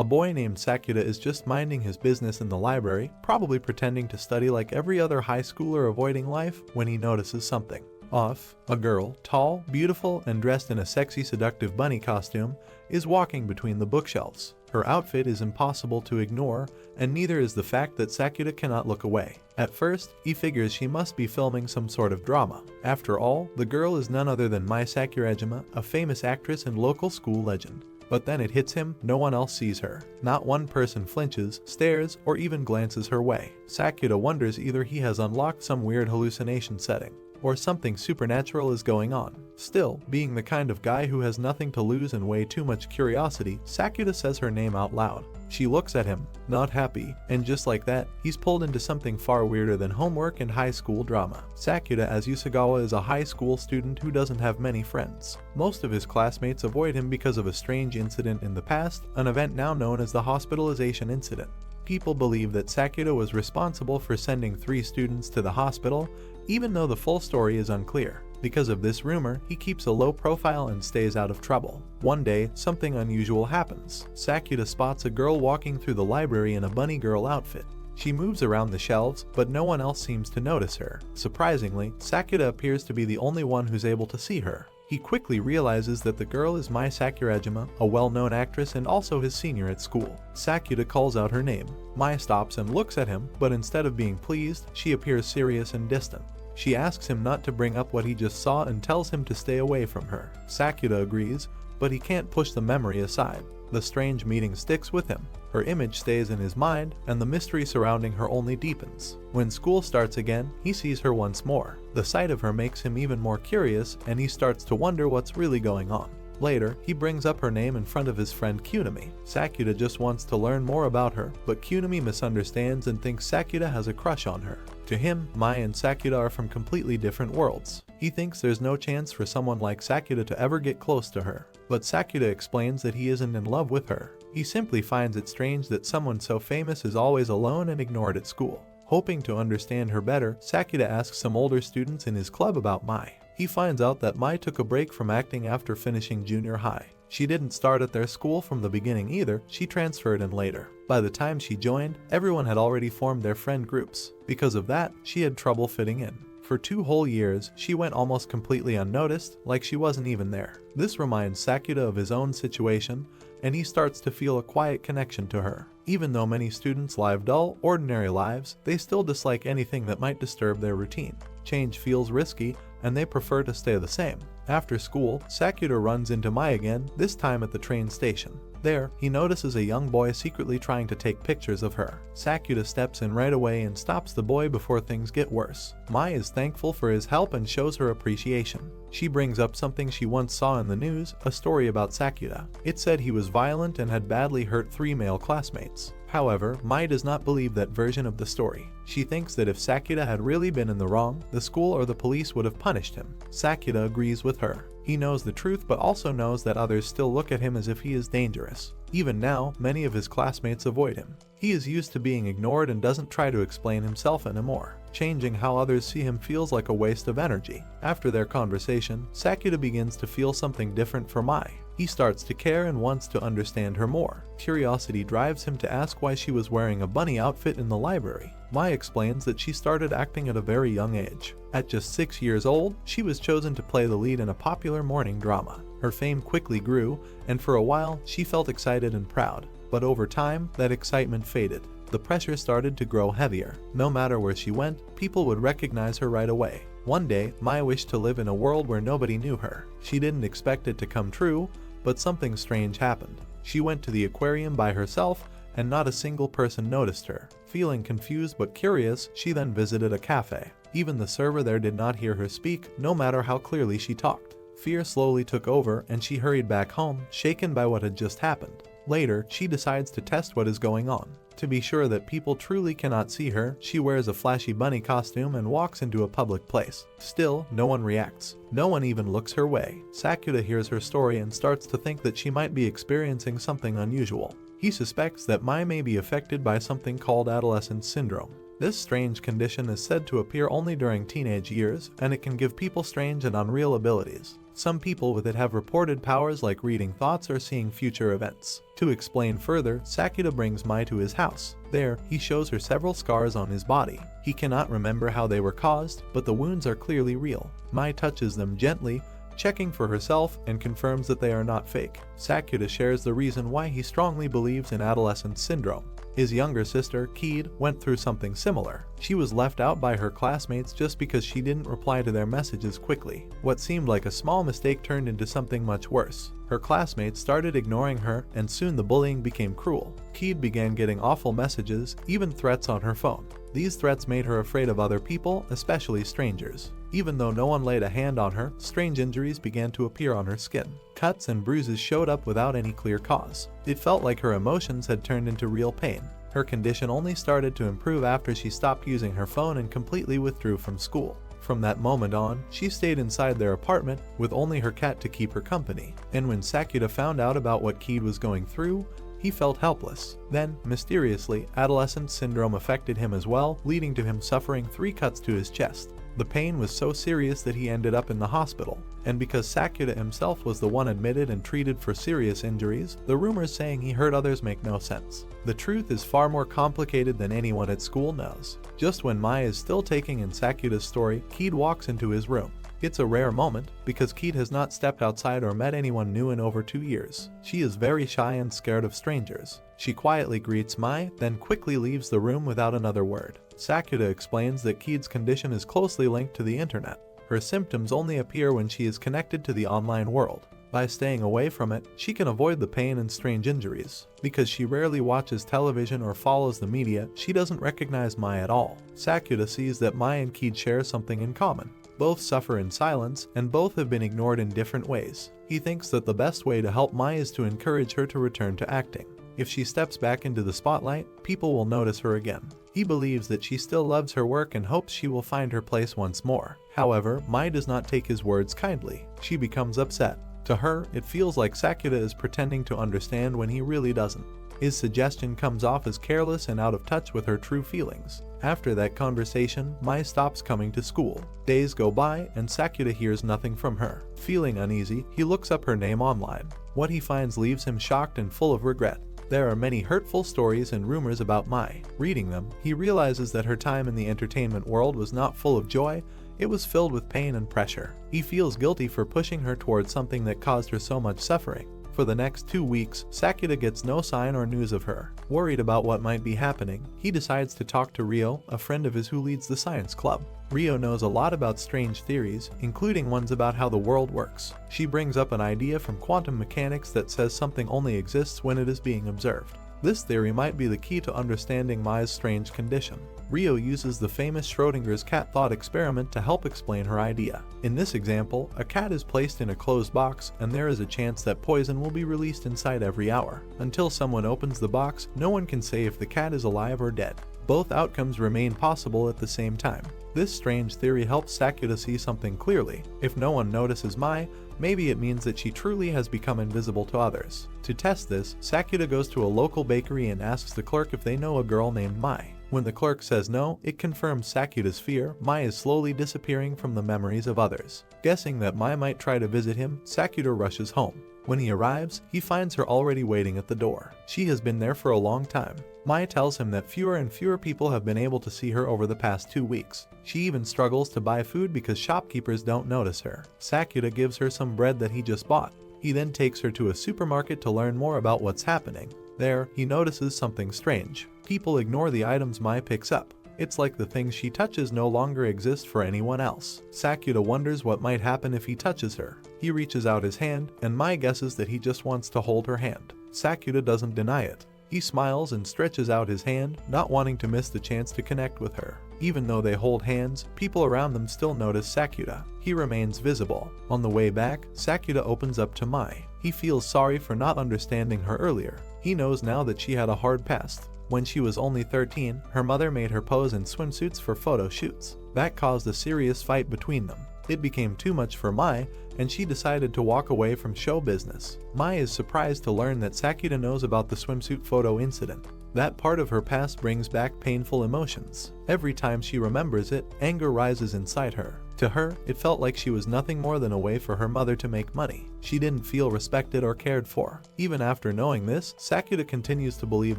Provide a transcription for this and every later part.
A boy named Sakuda is just minding his business in the library, probably pretending to study like every other high schooler avoiding life, when he notices something off. A girl, tall, beautiful, and dressed in a sexy, seductive bunny costume, is walking between the bookshelves. Her outfit is impossible to ignore, and neither is the fact that Sakuda cannot look away. At first, he figures she must be filming some sort of drama. After all, the girl is none other than Mai Sakurajima, a famous actress and local school legend. But then it hits him, no one else sees her. Not one person flinches, stares, or even glances her way. Sakuda wonders either he has unlocked some weird hallucination setting, or something supernatural is going on. Still, being the kind of guy who has nothing to lose and way too much curiosity, Sakuda says her name out loud. She looks at him, not happy, and just like that, he's pulled into something far weirder than homework and high school drama. Sakuda as Yusagawa is a high school student who doesn't have many friends. Most of his classmates avoid him because of a strange incident in the past, an event now known as the hospitalization incident. People believe that Sakuda was responsible for sending 3 students to the hospital, even though the full story is unclear. Because of this rumor, he keeps a low profile and stays out of trouble. One day, something unusual happens. Sakuda spots a girl walking through the library in a bunny girl outfit. She moves around the shelves, but no one else seems to notice her. Surprisingly, Sakuda appears to be the only one who's able to see her. He quickly realizes that the girl is Mai Sakurajima, a well-known actress and also his senior at school. Sakuda calls out her name. Mai stops and looks at him, but instead of being pleased, she appears serious and distant. She asks him not to bring up what he just saw and tells him to stay away from her. Sakuda agrees, but he can't push the memory aside. The strange meeting sticks with him. Her image stays in his mind, and the mystery surrounding her only deepens. When school starts again, he sees her once more. The sight of her makes him even more curious, and he starts to wonder what's really going on. Later, he brings up her name in front of his friend Kunami. Sakuda just wants to learn more about her, but Kunami misunderstands and thinks Sakuda has a crush on her. To him, Mai and Sakuda are from completely different worlds. He thinks there's no chance for someone like Sakuda to ever get close to her. But Sakuda explains that he isn't in love with her. He simply finds it strange that someone so famous is always alone and ignored at school. Hoping to understand her better, Sakuda asks some older students in his club about Mai. He finds out that Mai took a break from acting after finishing junior high. She didn't start at their school from the beginning either, she transferred in later. By the time she joined, everyone had already formed their friend groups. Because of that, she had trouble fitting in. For 2 whole years, she went almost completely unnoticed, like she wasn't even there. This reminds Sakuda of his own situation, and he starts to feel a quiet connection to her. Even though many students live dull, ordinary lives, they still dislike anything that might disturb their routine. Change feels risky, and they prefer to stay the same. After school, Sakuda runs into Mai again, this time at the train station. There, he notices a young boy secretly trying to take pictures of her. Sakuda steps in right away and stops the boy before things get worse. Mai is thankful for his help and shows her appreciation. She brings up something she once saw in the news, a story about Sakuda. It said he was violent and had badly hurt 3 male classmates. However, Mai does not believe that version of the story. She thinks that if Sakuda had really been in the wrong, the school or the police would have punished him. Sakuda agrees with her. He knows the truth but also knows that others still look at him as if he is dangerous. Even now, many of his classmates avoid him. He is used to being ignored and doesn't try to explain himself anymore. Changing how others see him feels like a waste of energy. After their conversation, Sakuda begins to feel something different for Mai. He starts to care and wants to understand her more. Curiosity drives him to ask why she was wearing a bunny outfit in the library. Mai explains that she started acting at a very young age. At just 6 years old, she was chosen to play the lead in a popular morning drama. Her fame quickly grew, and for a while, she felt excited and proud. But over time, that excitement faded. The pressure started to grow heavier. No matter where she went, people would recognize her right away. One day, Mai wished to live in a world where nobody knew her. She didn't expect it to come true, but something strange happened. She went to the aquarium by herself, and not a single person noticed her. Feeling confused but curious, she then visited a cafe. Even the server there did not hear her speak, no matter how clearly she talked. Fear slowly took over, and she hurried back home, shaken by what had just happened. Later, she decides to test what is going on. To be sure that people truly cannot see her, she wears a flashy bunny costume and walks into a public place. Still, no one reacts. No one even looks her way. Sakuda hears her story and starts to think that she might be experiencing something unusual. He suspects that Mai may be affected by something called Adolescence Syndrome. This strange condition is said to appear only during teenage years, and it can give people strange and unreal abilities. Some people with it have reported powers like reading thoughts or seeing future events. To explain further, Sakuda brings Mai to his house. There, he shows her several scars on his body. He cannot remember how they were caused, but the wounds are clearly real. Mai touches them gently, checking for herself, and confirms that they are not fake. Sakuda shares the reason why he strongly believes in Adolescence Syndrome. His younger sister, Keed, went through something similar. She was left out by her classmates just because she didn't reply to their messages quickly. What seemed like a small mistake turned into something much worse. Her classmates started ignoring her, and soon the bullying became cruel. Keed began getting awful messages, even threats on her phone. These threats made her afraid of other people, especially strangers. Even though no one laid a hand on her, strange injuries began to appear on her skin. Cuts and bruises showed up without any clear cause. It felt like her emotions had turned into real pain. Her condition only started to improve after she stopped using her phone and completely withdrew from school. From that moment on, she stayed inside their apartment with only her cat to keep her company. And when Sakuda found out about what Keed was going through, he felt helpless. Then, mysteriously, Adolescence Syndrome affected him as well, leading to him suffering 3 cuts to his chest. The pain was so serious that he ended up in the hospital, and because Sakuda himself was the one admitted and treated for serious injuries, the rumors saying he hurt others make no sense. The truth is far more complicated than anyone at school knows. Just when Mai is still taking in Sakuda's story, Keed walks into his room. It's a rare moment, because Keed has not stepped outside or met anyone new in over 2 years. She is very shy and scared of strangers. She quietly greets Mai, then quickly leaves the room without another word. Sakuda explains that Keed's condition is closely linked to the internet. Her symptoms only appear when she is connected to the online world. By staying away from it, she can avoid the pain and strange injuries. Because she rarely watches television or follows the media, she doesn't recognize Mai at all. Sakuda sees that Mai and Keed share something in common. Both suffer in silence, and both have been ignored in different ways. He thinks that the best way to help Mai is to encourage her to return to acting. If she steps back into the spotlight, people will notice her again. He believes that she still loves her work and hopes she will find her place once more. However, Mai does not take his words kindly. She becomes upset. To her, it feels like Sakuda is pretending to understand when he really doesn't. His suggestion comes off as careless and out of touch with her true feelings. After that conversation, Mai stops coming to school. Days go by, and Sakuda hears nothing from her. Feeling uneasy, he looks up her name online. What he finds leaves him shocked and full of regret. There are many hurtful stories and rumors about Mai. Reading them, he realizes that her time in the entertainment world was not full of joy, it was filled with pain and pressure. He feels guilty for pushing her towards something that caused her so much suffering. For the next 2 weeks, Sakuda gets no sign or news of her. Worried about what might be happening, he decides to talk to Rio, a friend of his who leads the science club. Rio knows a lot about strange theories, including ones about how the world works. She brings up an idea from quantum mechanics that says something only exists when it is being observed. This theory might be the key to understanding Mai's strange condition. Rio uses the famous Schrödinger's cat thought experiment to help explain her idea. In this example, a cat is placed in a closed box, and there is a chance that poison will be released inside every hour. Until someone opens the box, no one can say if the cat is alive or dead. Both outcomes remain possible at the same time. This strange theory helps Sakuda see something clearly. If no one notices Mai, maybe it means that she truly has become invisible to others. To test this, Sakuda goes to a local bakery and asks the clerk if they know a girl named Mai. When the clerk says no, it confirms Sakuda's fear. Mai is slowly disappearing from the memories of others. Guessing that Mai might try to visit him, Sakuda rushes home. When he arrives, he finds her already waiting at the door. She has been there for a long time. Mai tells him that fewer and fewer people have been able to see her over the past 2 weeks. She even struggles to buy food because shopkeepers don't notice her. Sakuda gives her some bread that he just bought. He then takes her to a supermarket to learn more about what's happening. There, he notices something strange. People ignore the items Mai picks up. It's like the things she touches no longer exist for anyone else. Sakuda wonders what might happen if he touches her. He reaches out his hand, and Mai guesses that he just wants to hold her hand. Sakuda doesn't deny it. He smiles and stretches out his hand, not wanting to miss the chance to connect with her. Even though they hold hands, people around them still notice Sakuda. He remains visible. On the way back, Sakuda opens up to Mai. He feels sorry for not understanding her earlier. He knows now that she had a hard past. When she was only 13, her mother made her pose in swimsuits for photo shoots. That caused a serious fight between them. It became too much for Mai, and she decided to walk away from show business. Mai is surprised to learn that Sakura knows about the swimsuit photo incident. That part of her past brings back painful emotions. Every time she remembers it, anger rises inside her. To her, it felt like she was nothing more than a way for her mother to make money. She didn't feel respected or cared for. Even after knowing this, Sakura continues to believe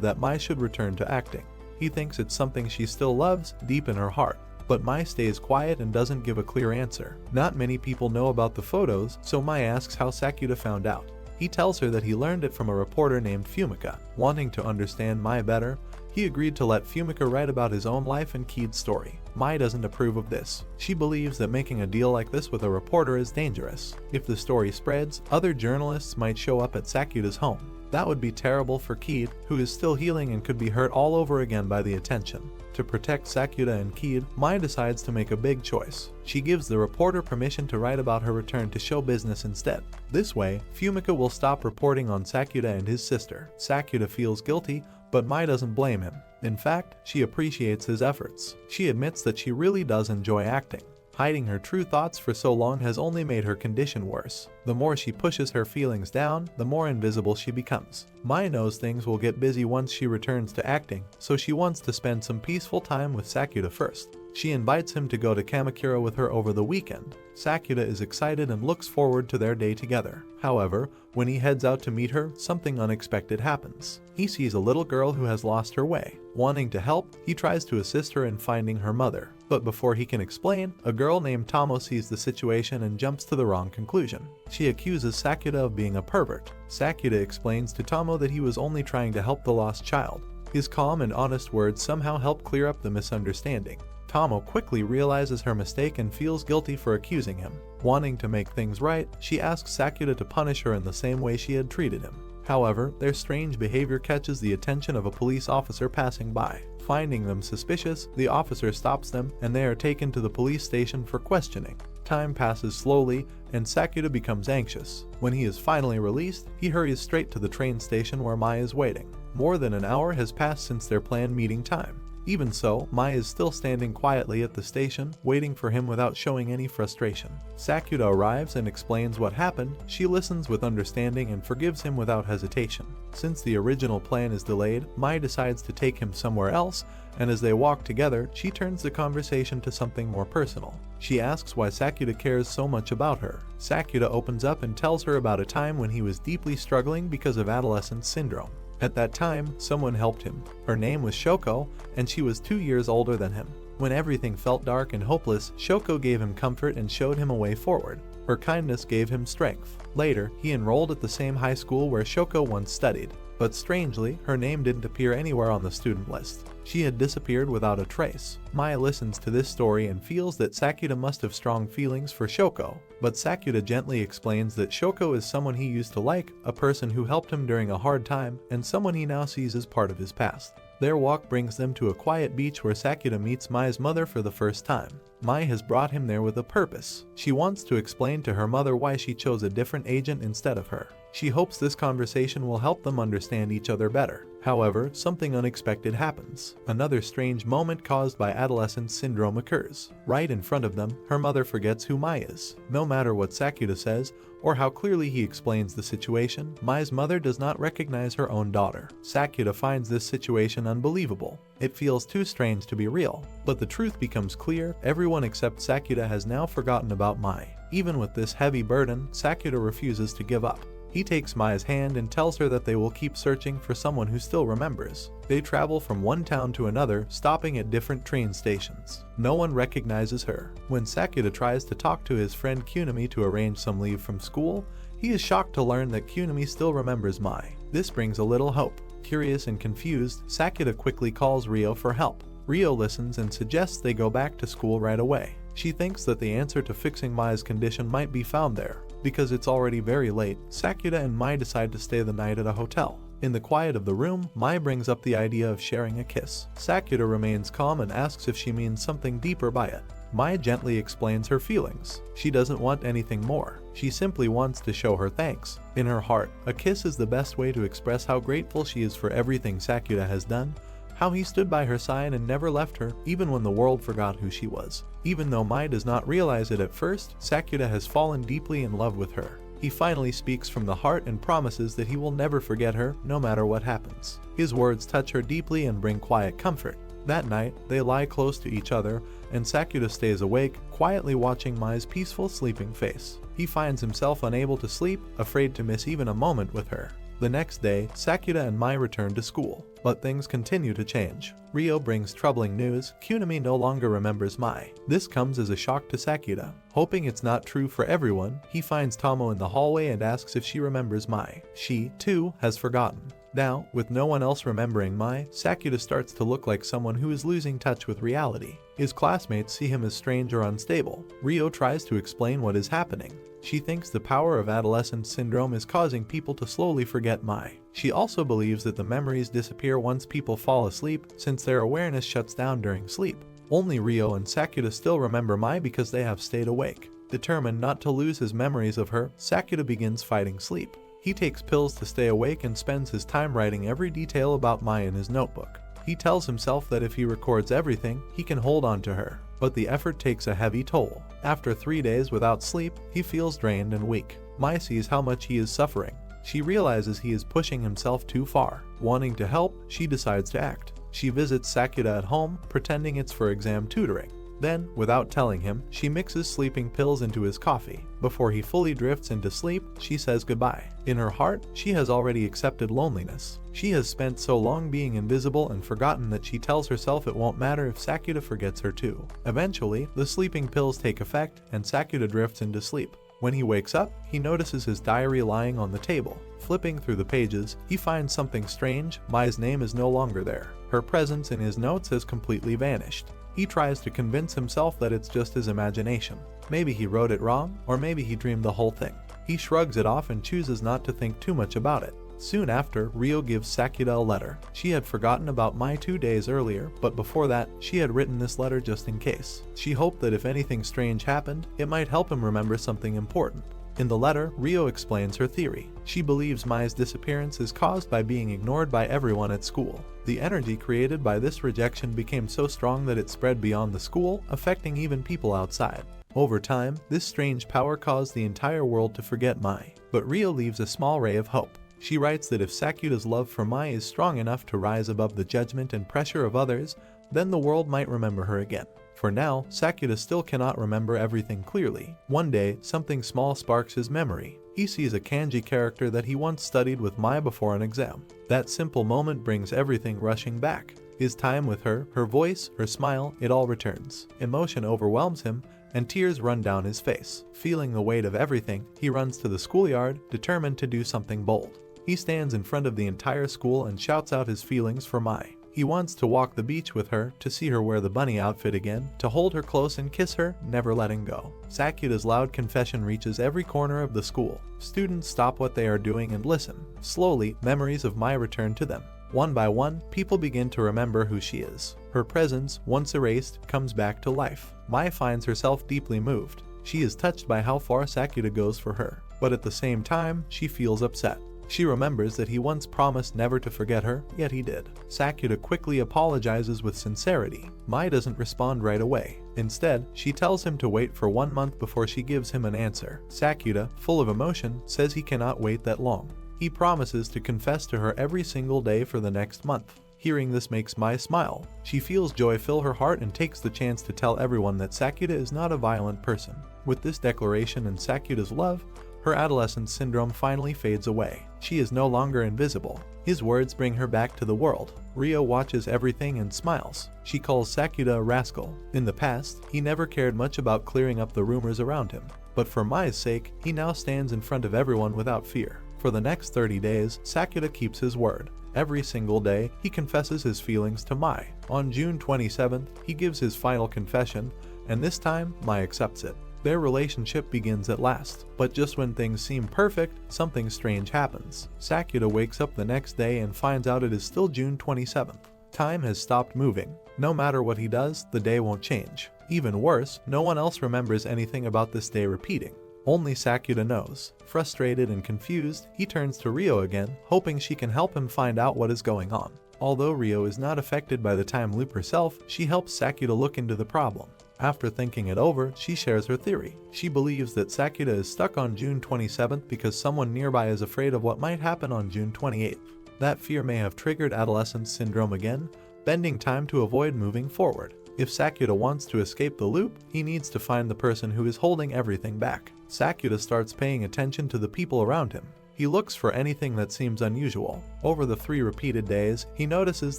that Mai should return to acting. He thinks it's something she still loves deep in her heart. But Mai stays quiet and doesn't give a clear answer. Not many people know about the photos, so Mai asks how Sakura found out. He tells her that he learned it from a reporter named Fumika. Wanting to understand Mai better, he agreed to let Fumika write about his own life and Kid's story. Mai doesn't approve of this. She believes that making a deal like this with a reporter is dangerous. If the story spreads, other journalists might show up at Sakura's home. That would be terrible for Kid, who is still healing and could be hurt all over again by the attention. To protect Sakura and Kid, Mai decides to make a big choice. She gives the reporter permission to write about her return to show business instead. This way, Fumika will stop reporting on Sakura and his sister. Sakura feels guilty, but Mai doesn't blame him. In fact, she appreciates his efforts. She admits that she really does enjoy acting. Hiding her true thoughts for so long has only made her condition worse. The more she pushes her feelings down, the more invisible she becomes. Mai knows things will get busy once she returns to acting, so she wants to spend some peaceful time with Sakura first. She invites him to go to Kamakura with her over the weekend. Sakura is excited and looks forward to their day together. However, when he heads out to meet her, something unexpected happens. He sees a little girl who has lost her way. Wanting to help, he tries to assist her in finding her mother. But before he can explain, a girl named Tomo sees the situation and jumps to the wrong conclusion. She accuses Sakura of being a pervert. Sakura explains to Tomo that he was only trying to help the lost child. His calm and honest words somehow help clear up the misunderstanding. Tomo quickly realizes her mistake and feels guilty for accusing him. Wanting to make things right, she asks Sakura to punish her in the same way she had treated him. However, their strange behavior catches the attention of a police officer passing by. Finding them suspicious, the officer stops them and they are taken to the police station for questioning. Time passes slowly and Sakura becomes anxious. When he is finally released, he hurries straight to the train station where Mai is waiting. More than an hour has passed since their planned meeting time. Even so, Mai is still standing quietly at the station, waiting for him without showing any frustration. Sakura arrives and explains what happened. She listens with understanding and forgives him without hesitation. Since the original plan is delayed, Mai decides to take him somewhere else, and as they walk together, she turns the conversation to something more personal. She asks why Sakura cares so much about her. Sakura opens up and tells her about a time when he was deeply struggling because of Adolescence Syndrome. At that time, someone helped him. Her name was Shoko, and she was 2 years older than him. When everything felt dark and hopeless, Shoko gave him comfort and showed him a way forward. Her kindness gave him strength. Later, he enrolled at the same high school where Shoko once studied. But strangely, her name didn't appear anywhere on the student list. She had disappeared without a trace. Mai listens to this story and feels that Sakura must have strong feelings for Shoko, but Sakura gently explains that Shoko is someone he used to like, a person who helped him during a hard time, and someone he now sees as part of his past. Their walk brings them to a quiet beach where Sakura meets Mai's mother for the first time. Mai has brought him there with a purpose. She wants to explain to her mother why she chose a different agent instead of her. She hopes this conversation will help them understand each other better. However, something unexpected happens. Another strange moment caused by Adolescence Syndrome occurs. Right in front of them, her mother forgets who Mai is. No matter what Sakura says, or how clearly he explains the situation, Mai's mother does not recognize her own daughter. Sakura finds this situation unbelievable. It feels too strange to be real. But the truth becomes clear, everyone except Sakura has now forgotten about Mai. Even with this heavy burden, Sakura refuses to give up. He takes Mai's hand and tells her that they will keep searching for someone who still remembers. They travel from one town to another, stopping at different train stations. No one recognizes her. When Sakura tries to talk to his friend Kunimi to arrange some leave from school, he is shocked to learn that Kunimi still remembers Mai. This brings a little hope. Curious and confused, Sakura quickly calls Ryo for help. Ryo listens and suggests they go back to school right away. She thinks that the answer to fixing Mai's condition might be found there. Because it's already very late, Sakura and Mai decide to stay the night at a hotel. In the quiet of the room, Mai brings up the idea of sharing a kiss. Sakura remains calm and asks if she means something deeper by it. Mai gently explains her feelings. She doesn't want anything more. She simply wants to show her thanks. In her heart, a kiss is the best way to express how grateful she is for everything Sakura has done, how he stood by her side and never left her, even when the world forgot who she was. Even though Mai does not realize it at first, Sakuda has fallen deeply in love with her. He finally speaks from the heart and promises that he will never forget her, no matter what happens. His words touch her deeply and bring quiet comfort. That night, they lie close to each other, and Sakuda stays awake, quietly watching Mai's peaceful sleeping face. He finds himself unable to sleep, afraid to miss even a moment with her. The next day, Sakuda and Mai return to school, but things continue to change. Ryo brings troubling news. Kunami no longer remembers Mai. This comes as a shock to Sakuda. Hoping it's not true for everyone, he finds Tomo in the hallway and asks if she remembers Mai. She, too, has forgotten. Now, with no one else remembering Mai, Sakuda starts to look like someone who is losing touch with reality. His classmates see him as strange or unstable. Ryo tries to explain what is happening. She thinks the power of Adolescence Syndrome is causing people to slowly forget Mai. She also believes that the memories disappear once people fall asleep, since their awareness shuts down during sleep. Only Ryo and Sakuda still remember Mai because they have stayed awake. Determined not to lose his memories of her, Sakuda begins fighting sleep. He takes pills to stay awake and spends his time writing every detail about Mai in his notebook. He tells himself that if he records everything, he can hold on to her. But the effort takes a heavy toll. After 3 days without sleep, he feels drained and weak. Mai sees how much he is suffering. She realizes he is pushing himself too far. Wanting to help, she decides to act. She visits Sakuda at home, pretending it's for exam tutoring. Then, without telling him, she mixes sleeping pills into his coffee. Before he fully drifts into sleep, she says goodbye. In her heart, she has already accepted loneliness. She has spent so long being invisible and forgotten that she tells herself it won't matter if Sakuda forgets her too. Eventually, the sleeping pills take effect, and Sakuda drifts into sleep. When he wakes up, he notices his diary lying on the table. Flipping through the pages, he finds something strange. Mai's name is no longer there. Her presence in his notes has completely vanished. He tries to convince himself that it's just his imagination. Maybe he wrote it wrong, or maybe he dreamed the whole thing. He shrugs it off and chooses not to think too much about it. Soon after, Ryo gives Sakuda a letter. She had forgotten about Mai 2 days earlier, but before that, she had written this letter just in case. She hoped that if anything strange happened, it might help him remember something important. In the letter, Ryo explains her theory. She believes Mai's disappearance is caused by being ignored by everyone at school. The energy created by this rejection became so strong that it spread beyond the school, affecting even people outside. Over time, this strange power caused the entire world to forget Mai, but Ryo leaves a small ray of hope. She writes that if Sakuda's love for Mai is strong enough to rise above the judgment and pressure of others, then the world might remember her again. For now, Sakuda still cannot remember everything clearly. One day, something small sparks his memory. He sees a kanji character that he once studied with Mai before an exam. That simple moment brings everything rushing back. His time with her, her voice, her smile, it all returns. Emotion overwhelms him, and tears run down his face. Feeling the weight of everything, he runs to the schoolyard, determined to do something bold. He stands in front of the entire school and shouts out his feelings for Mai. He wants to walk the beach with her, to see her wear the bunny outfit again, to hold her close and kiss her, never letting go. Sakuda's loud confession reaches every corner of the school. Students stop what they are doing and listen. Slowly, memories of Mai return to them. One by one, people begin to remember who she is. Her presence, once erased, comes back to life. Mai finds herself deeply moved. She is touched by how far Sakuda goes for her, but at the same time, she feels upset. She remembers that he once promised never to forget her, yet he did. Sakuda quickly apologizes with sincerity. Mai doesn't respond right away. Instead, she tells him to wait for 1 month before she gives him an answer. Sakuda, full of emotion, says he cannot wait that long. He promises to confess to her every single day for the next month. Hearing this makes Mai smile. She feels joy fill her heart and takes the chance to tell everyone that Sakuda is not a violent person. With this declaration and Sakuda's love, her adolescence syndrome finally fades away. She is no longer invisible. His words bring her back to the world. Ryo watches everything and smiles. She calls Sakuda a rascal. In the past, he never cared much about clearing up the rumors around him. But for Mai's sake, he now stands in front of everyone without fear. For the next 30 days, Sakuda keeps his word. Every single day, he confesses his feelings to Mai. On June 27th, he gives his final confession, and this time, Mai accepts it. Their relationship begins at last, but just when things seem perfect, something strange happens. Sakuda wakes up the next day and finds out it is still June 27th. Time has stopped moving. No matter what he does, the day won't change. Even worse, no one else remembers anything about this day repeating. Only Sakuda knows. Frustrated and confused, he turns to Ryo again, hoping she can help him find out what is going on. Although Rio is not affected by the time loop herself, she helps Sakuta look into the problem. After thinking it over, she shares her theory. She believes that Sakuta is stuck on June 27th because someone nearby is afraid of what might happen on June 28th. That fear may have triggered Adolescence Syndrome again, bending time to avoid moving forward. If Sakuta wants to escape the loop, he needs to find the person who is holding everything back. Sakuta starts paying attention to the people around him. He looks for anything that seems unusual. Over the 3 repeated days, he notices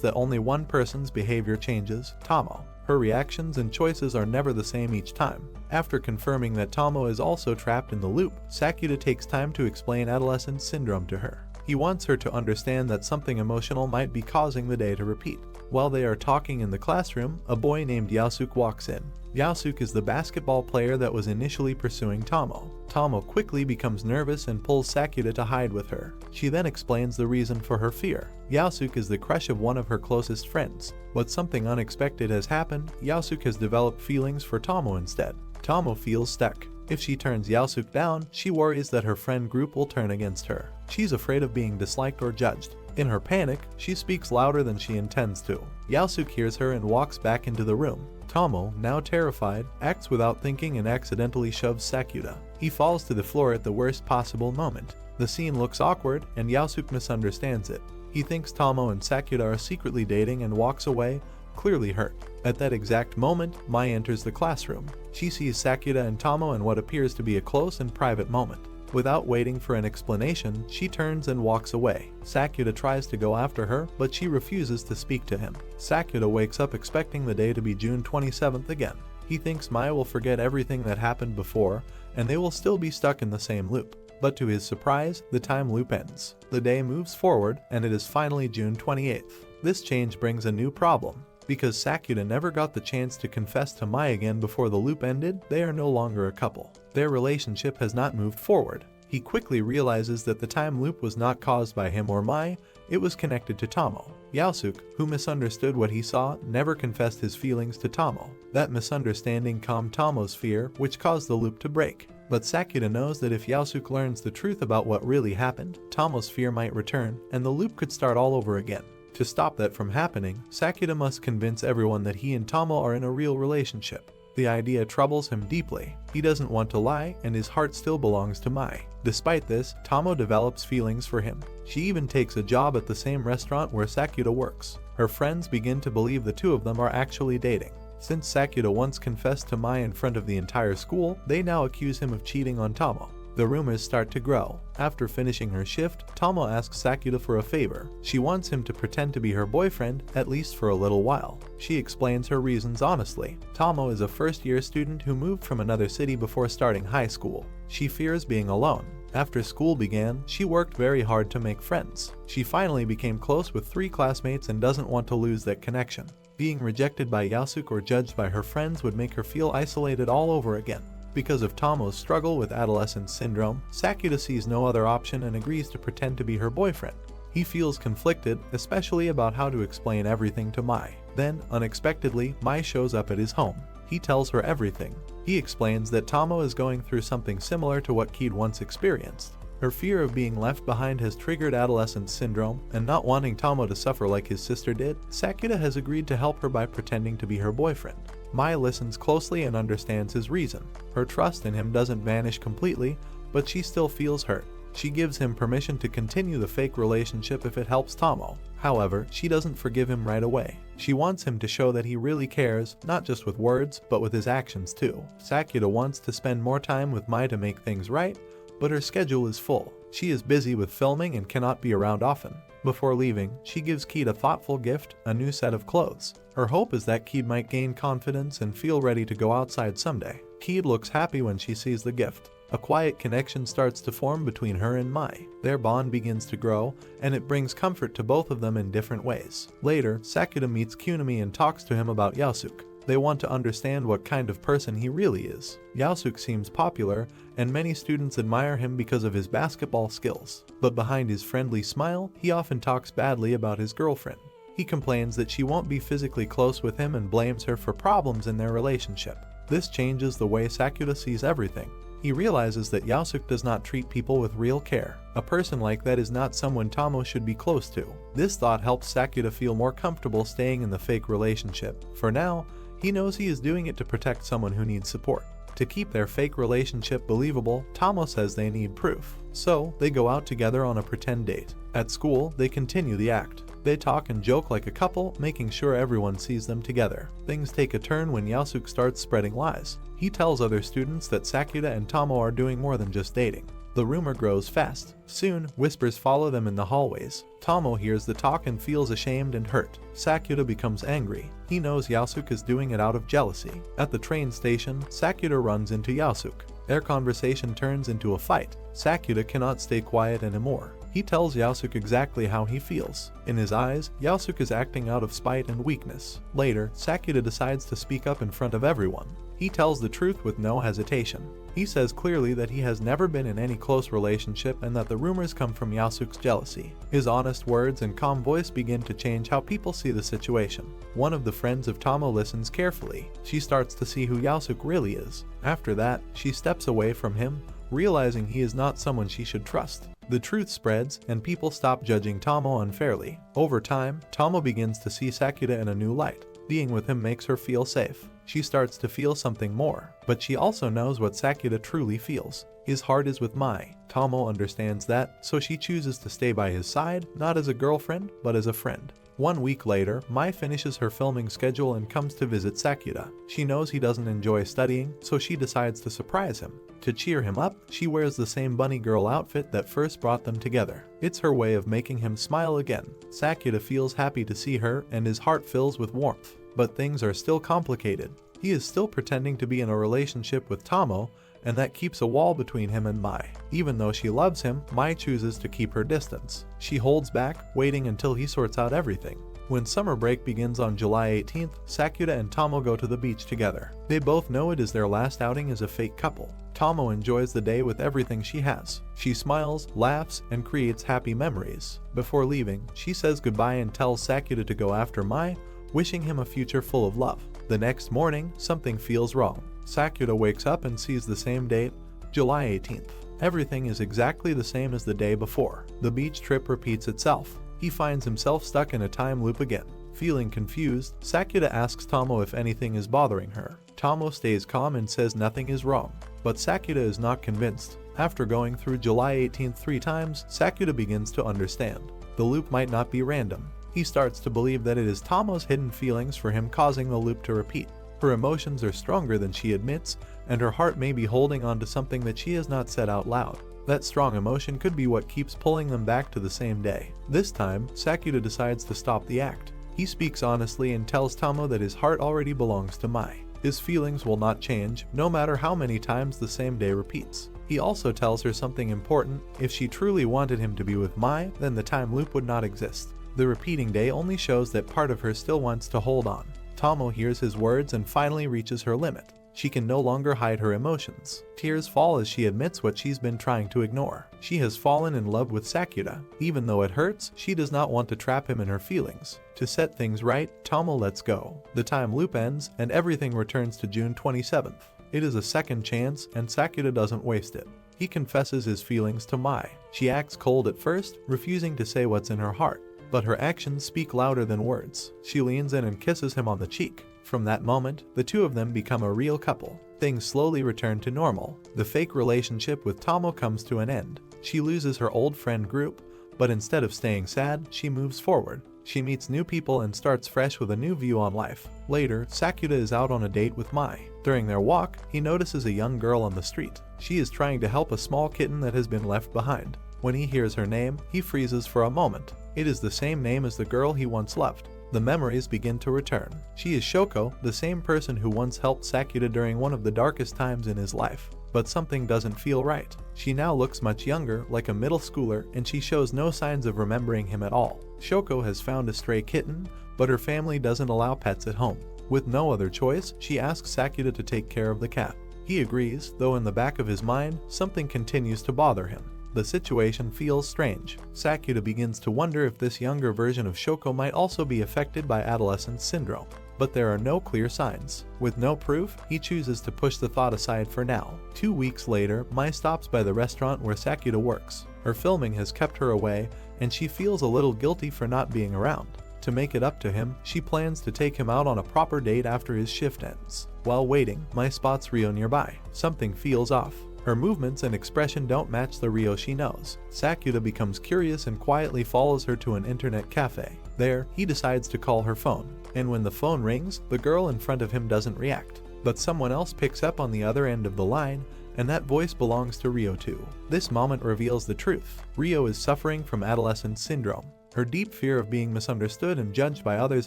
that only one person's behavior changes, Tomo. Her reactions and choices are never the same each time. After confirming that Tomo is also trapped in the loop, Sakuta takes time to explain Adolescence Syndrome to her. He wants her to understand that something emotional might be causing the day to repeat. While they are talking in the classroom, a boy named Yasuke walks in. Yasuke is the basketball player that was initially pursuing Tomo. Tomo quickly becomes nervous and pulls Sakuta to hide with her. She then explains the reason for her fear. Yasuke is the crush of one of her closest friends. But something unexpected has happened. Yasuke has developed feelings for Tomo instead. Tomo feels stuck. If she turns Yasuke down, she worries that her friend group will turn against her. She's afraid of being disliked or judged. In her panic, she speaks louder than she intends to. Yasuke hears her and walks back into the room. Tomo, now terrified, acts without thinking and accidentally shoves Sakuta. He falls to the floor at the worst possible moment. The scene looks awkward, and Yasuke misunderstands it. He thinks Tomo and Sakuta are secretly dating and walks away, clearly hurt. At that exact moment, Mai enters the classroom. She sees Sakuta and Tomo in what appears to be a close and private moment. Without waiting for an explanation, she turns and walks away. Sakuta tries to go after her, but she refuses to speak to him. Sakuta wakes up expecting the day to be June 27th again. He thinks Mai will forget everything that happened before, and they will still be stuck in the same loop. But to his surprise, the time loop ends. The day moves forward, and it is finally June 28th. This change brings a new problem. Because Sakuta never got the chance to confess to Mai again before the loop ended, they are no longer a couple. Their relationship has not moved forward. He quickly realizes that the time loop was not caused by him or Mai, it was connected to Tomo. Yasuke, who misunderstood what he saw, never confessed his feelings to Tomo. That misunderstanding calmed Tomo's fear, which caused the loop to break. But Sakuta knows that if Yasuke learns the truth about what really happened, Tomo's fear might return, and the loop could start all over again. To stop that from happening, Sakuta must convince everyone that he and Tomo are in a real relationship. The idea troubles him deeply. He doesn't want to lie, and his heart still belongs to Mai. Despite this, Tomo develops feelings for him. She even takes a job at the same restaurant where Sakuta works. Her friends begin to believe the two of them are actually dating. Since Sakuta once confessed to Mai in front of the entire school, they now accuse him of cheating on Tomo. The rumors start to grow. After finishing her shift, Tomo asks Sakuta for a favor. She wants him to pretend to be her boyfriend, at least for a little while. She explains her reasons honestly. Tomo is a first-year student who moved from another city before starting high school. She fears being alone. After school began, she worked very hard to make friends. She finally became close with 3 classmates and doesn't want to lose that connection. Being rejected by Yasuke or judged by her friends would make her feel isolated all over again. Because of Tomo's struggle with Adolescence Syndrome, Sakuta sees no other option and agrees to pretend to be her boyfriend. He feels conflicted, especially about how to explain everything to Mai. Then, unexpectedly, Mai shows up at his home. He tells her everything. He explains that Tomo is going through something similar to what Kid once experienced. Her fear of being left behind has triggered Adolescence Syndrome, and not wanting Tomo to suffer like his sister did, Sakuta has agreed to help her by pretending to be her boyfriend. Mai listens closely and understands his reason. Her trust in him doesn't vanish completely, but she still feels hurt. She gives him permission to continue the fake relationship if it helps Tomo. However, she doesn't forgive him right away. She wants him to show that he really cares, not just with words, but with his actions too. Sakuta wants to spend more time with Mai to make things right, but her schedule is full. She is busy with filming and cannot be around often. Before leaving, she gives Kid a thoughtful gift, a new set of clothes. Her hope is that Kid might gain confidence and feel ready to go outside someday. Kid looks happy when she sees the gift. A quiet connection starts to form between her and Mai. Their bond begins to grow, and it brings comfort to both of them in different ways. Later, Sakuta meets Kunimi and talks to him about Yasuke. They want to understand what kind of person he really is. Yasuke seems popular, and many students admire him because of his basketball skills. But behind his friendly smile, he often talks badly about his girlfriend. He complains that she won't be physically close with him and blames her for problems in their relationship. This changes the way Sakuta sees everything. He realizes that Yasuke does not treat people with real care. A person like that is not someone Tomo should be close to. This thought helps Sakuta feel more comfortable staying in the fake relationship. For now, he knows he is doing it to protect someone who needs support. To keep their fake relationship believable, Tomo says they need proof. So, they go out together on a pretend date. At school, they continue the act. They talk and joke like a couple, making sure everyone sees them together. Things take a turn when Yasuke starts spreading lies. He tells other students that Sakuta and Tomo are doing more than just dating. The rumor grows fast. Soon, whispers follow them in the hallways. Tomo hears the talk and feels ashamed and hurt. Sakuta becomes angry. He knows Yasuke is doing it out of jealousy. At the train station, Sakuta runs into Yasuke. Their conversation turns into a fight. Sakuta cannot stay quiet anymore. He tells Yasuke exactly how he feels. In his eyes, Yasuke is acting out of spite and weakness. Later, Sakuta decides to speak up in front of everyone. He tells the truth with no hesitation. He says clearly that he has never been in any close relationship and that the rumors come from Yasuke's jealousy. His honest words and calm voice begin to change how people see the situation. One of the friends of Tomo listens carefully. She starts to see who Yasuke really is. After that, she steps away from him, realizing he is not someone she should trust. The truth spreads, and people stop judging Tomo unfairly. Over time, Tomo begins to see Sakuta in a new light. Being with him makes her feel safe. She starts to feel something more, but she also knows what Sakuta truly feels. His heart is with Mai. Tomo understands that, so she chooses to stay by his side, not as a girlfriend, but as a friend. 1 week later, Mai finishes her filming schedule and comes to visit Sakuta. She knows he doesn't enjoy studying, so she decides to surprise him. To cheer him up, she wears the same bunny girl outfit that first brought them together. It's her way of making him smile again. Sakuta feels happy to see her, and his heart fills with warmth. But things are still complicated. He is still pretending to be in a relationship with Tomo, and that keeps a wall between him and Mai. Even though she loves him, Mai chooses to keep her distance. She holds back, waiting until he sorts out everything. When summer break begins on July 18th, Sakuta and Tomo go to the beach together. They both know it is their last outing as a fake couple. Tomo enjoys the day with everything she has. She smiles, laughs, and creates happy memories. Before leaving, she says goodbye and tells Sakuta to go after Mai, wishing him a future full of love. The next morning, something feels wrong. Sakuta wakes up and sees the same date, July 18th. Everything is exactly the same as the day before. The beach trip repeats itself. He finds himself stuck in a time loop again. Feeling confused, Sakuta asks Tomo if anything is bothering her. Tomo stays calm and says nothing is wrong. But Sakuta is not convinced. After going through July 18th 3 times, Sakuta begins to understand. The loop might not be random. He starts to believe that it is Tomo's hidden feelings for him causing the loop to repeat. Her emotions are stronger than she admits, and her heart may be holding on to something that she has not said out loud. That strong emotion could be what keeps pulling them back to the same day. This time, Sakuta decides to stop the act. He speaks honestly and tells Tomo that his heart already belongs to Mai. His feelings will not change, no matter how many times the same day repeats. He also tells her something important. If she truly wanted him to be with Mai, then the time loop would not exist. The repeating day only shows that part of her still wants to hold on. Tomo hears his words and finally reaches her limit. She can no longer hide her emotions. Tears fall as she admits what she's been trying to ignore. She has fallen in love with Sakuta. Even though it hurts, she does not want to trap him in her feelings. To set things right, Tomo lets go. The time loop ends, and everything returns to June 27th. It is a second chance, and Sakuta doesn't waste it. He confesses his feelings to Mai. She acts cold at first, refusing to say what's in her heart. But her actions speak louder than words. She leans in and kisses him on the cheek. From that moment, the two of them become a real couple. Things slowly return to normal. The fake relationship with Tomo comes to an end. She loses her old friend group, but instead of staying sad, she moves forward. She meets new people and starts fresh with a new view on life. Later, Sakuta is out on a date with Mai. During their walk, he notices a young girl on the street. She is trying to help a small kitten that has been left behind. When he hears her name, he freezes for a moment. It is the same name as the girl he once loved. The memories begin to return. She is Shoko, the same person who once helped Sakuta during one of the darkest times in his life. But something doesn't feel right. She now looks much younger, like a middle schooler, and she shows no signs of remembering him at all. Shoko has found a stray kitten, but her family doesn't allow pets at home. With no other choice, she asks Sakuta to take care of the cat. He agrees, though in the back of his mind, something continues to bother him. The situation feels strange. Sakuta begins to wonder if this younger version of Shoko might also be affected by Adolescence Syndrome. but there are no clear signs. With no proof, he chooses to push the thought aside for now. 2 weeks later, Mai stops by the restaurant where Sakuta works. Her filming has kept her away, and she feels a little guilty for not being around. To make it up to him, she plans to take him out on a proper date after his shift ends. While waiting, Mai spots Rio nearby. Something feels off. Her movements and expression don't match the Rio she knows. Sakuta becomes curious and quietly follows her to an internet cafe. There, he decides to call her phone. And when the phone rings, the girl in front of him doesn't react. But someone else picks up on the other end of the line, and that voice belongs to Rio too. This moment reveals the truth. Rio is suffering from Adolescence Syndrome. Her deep fear of being misunderstood and judged by others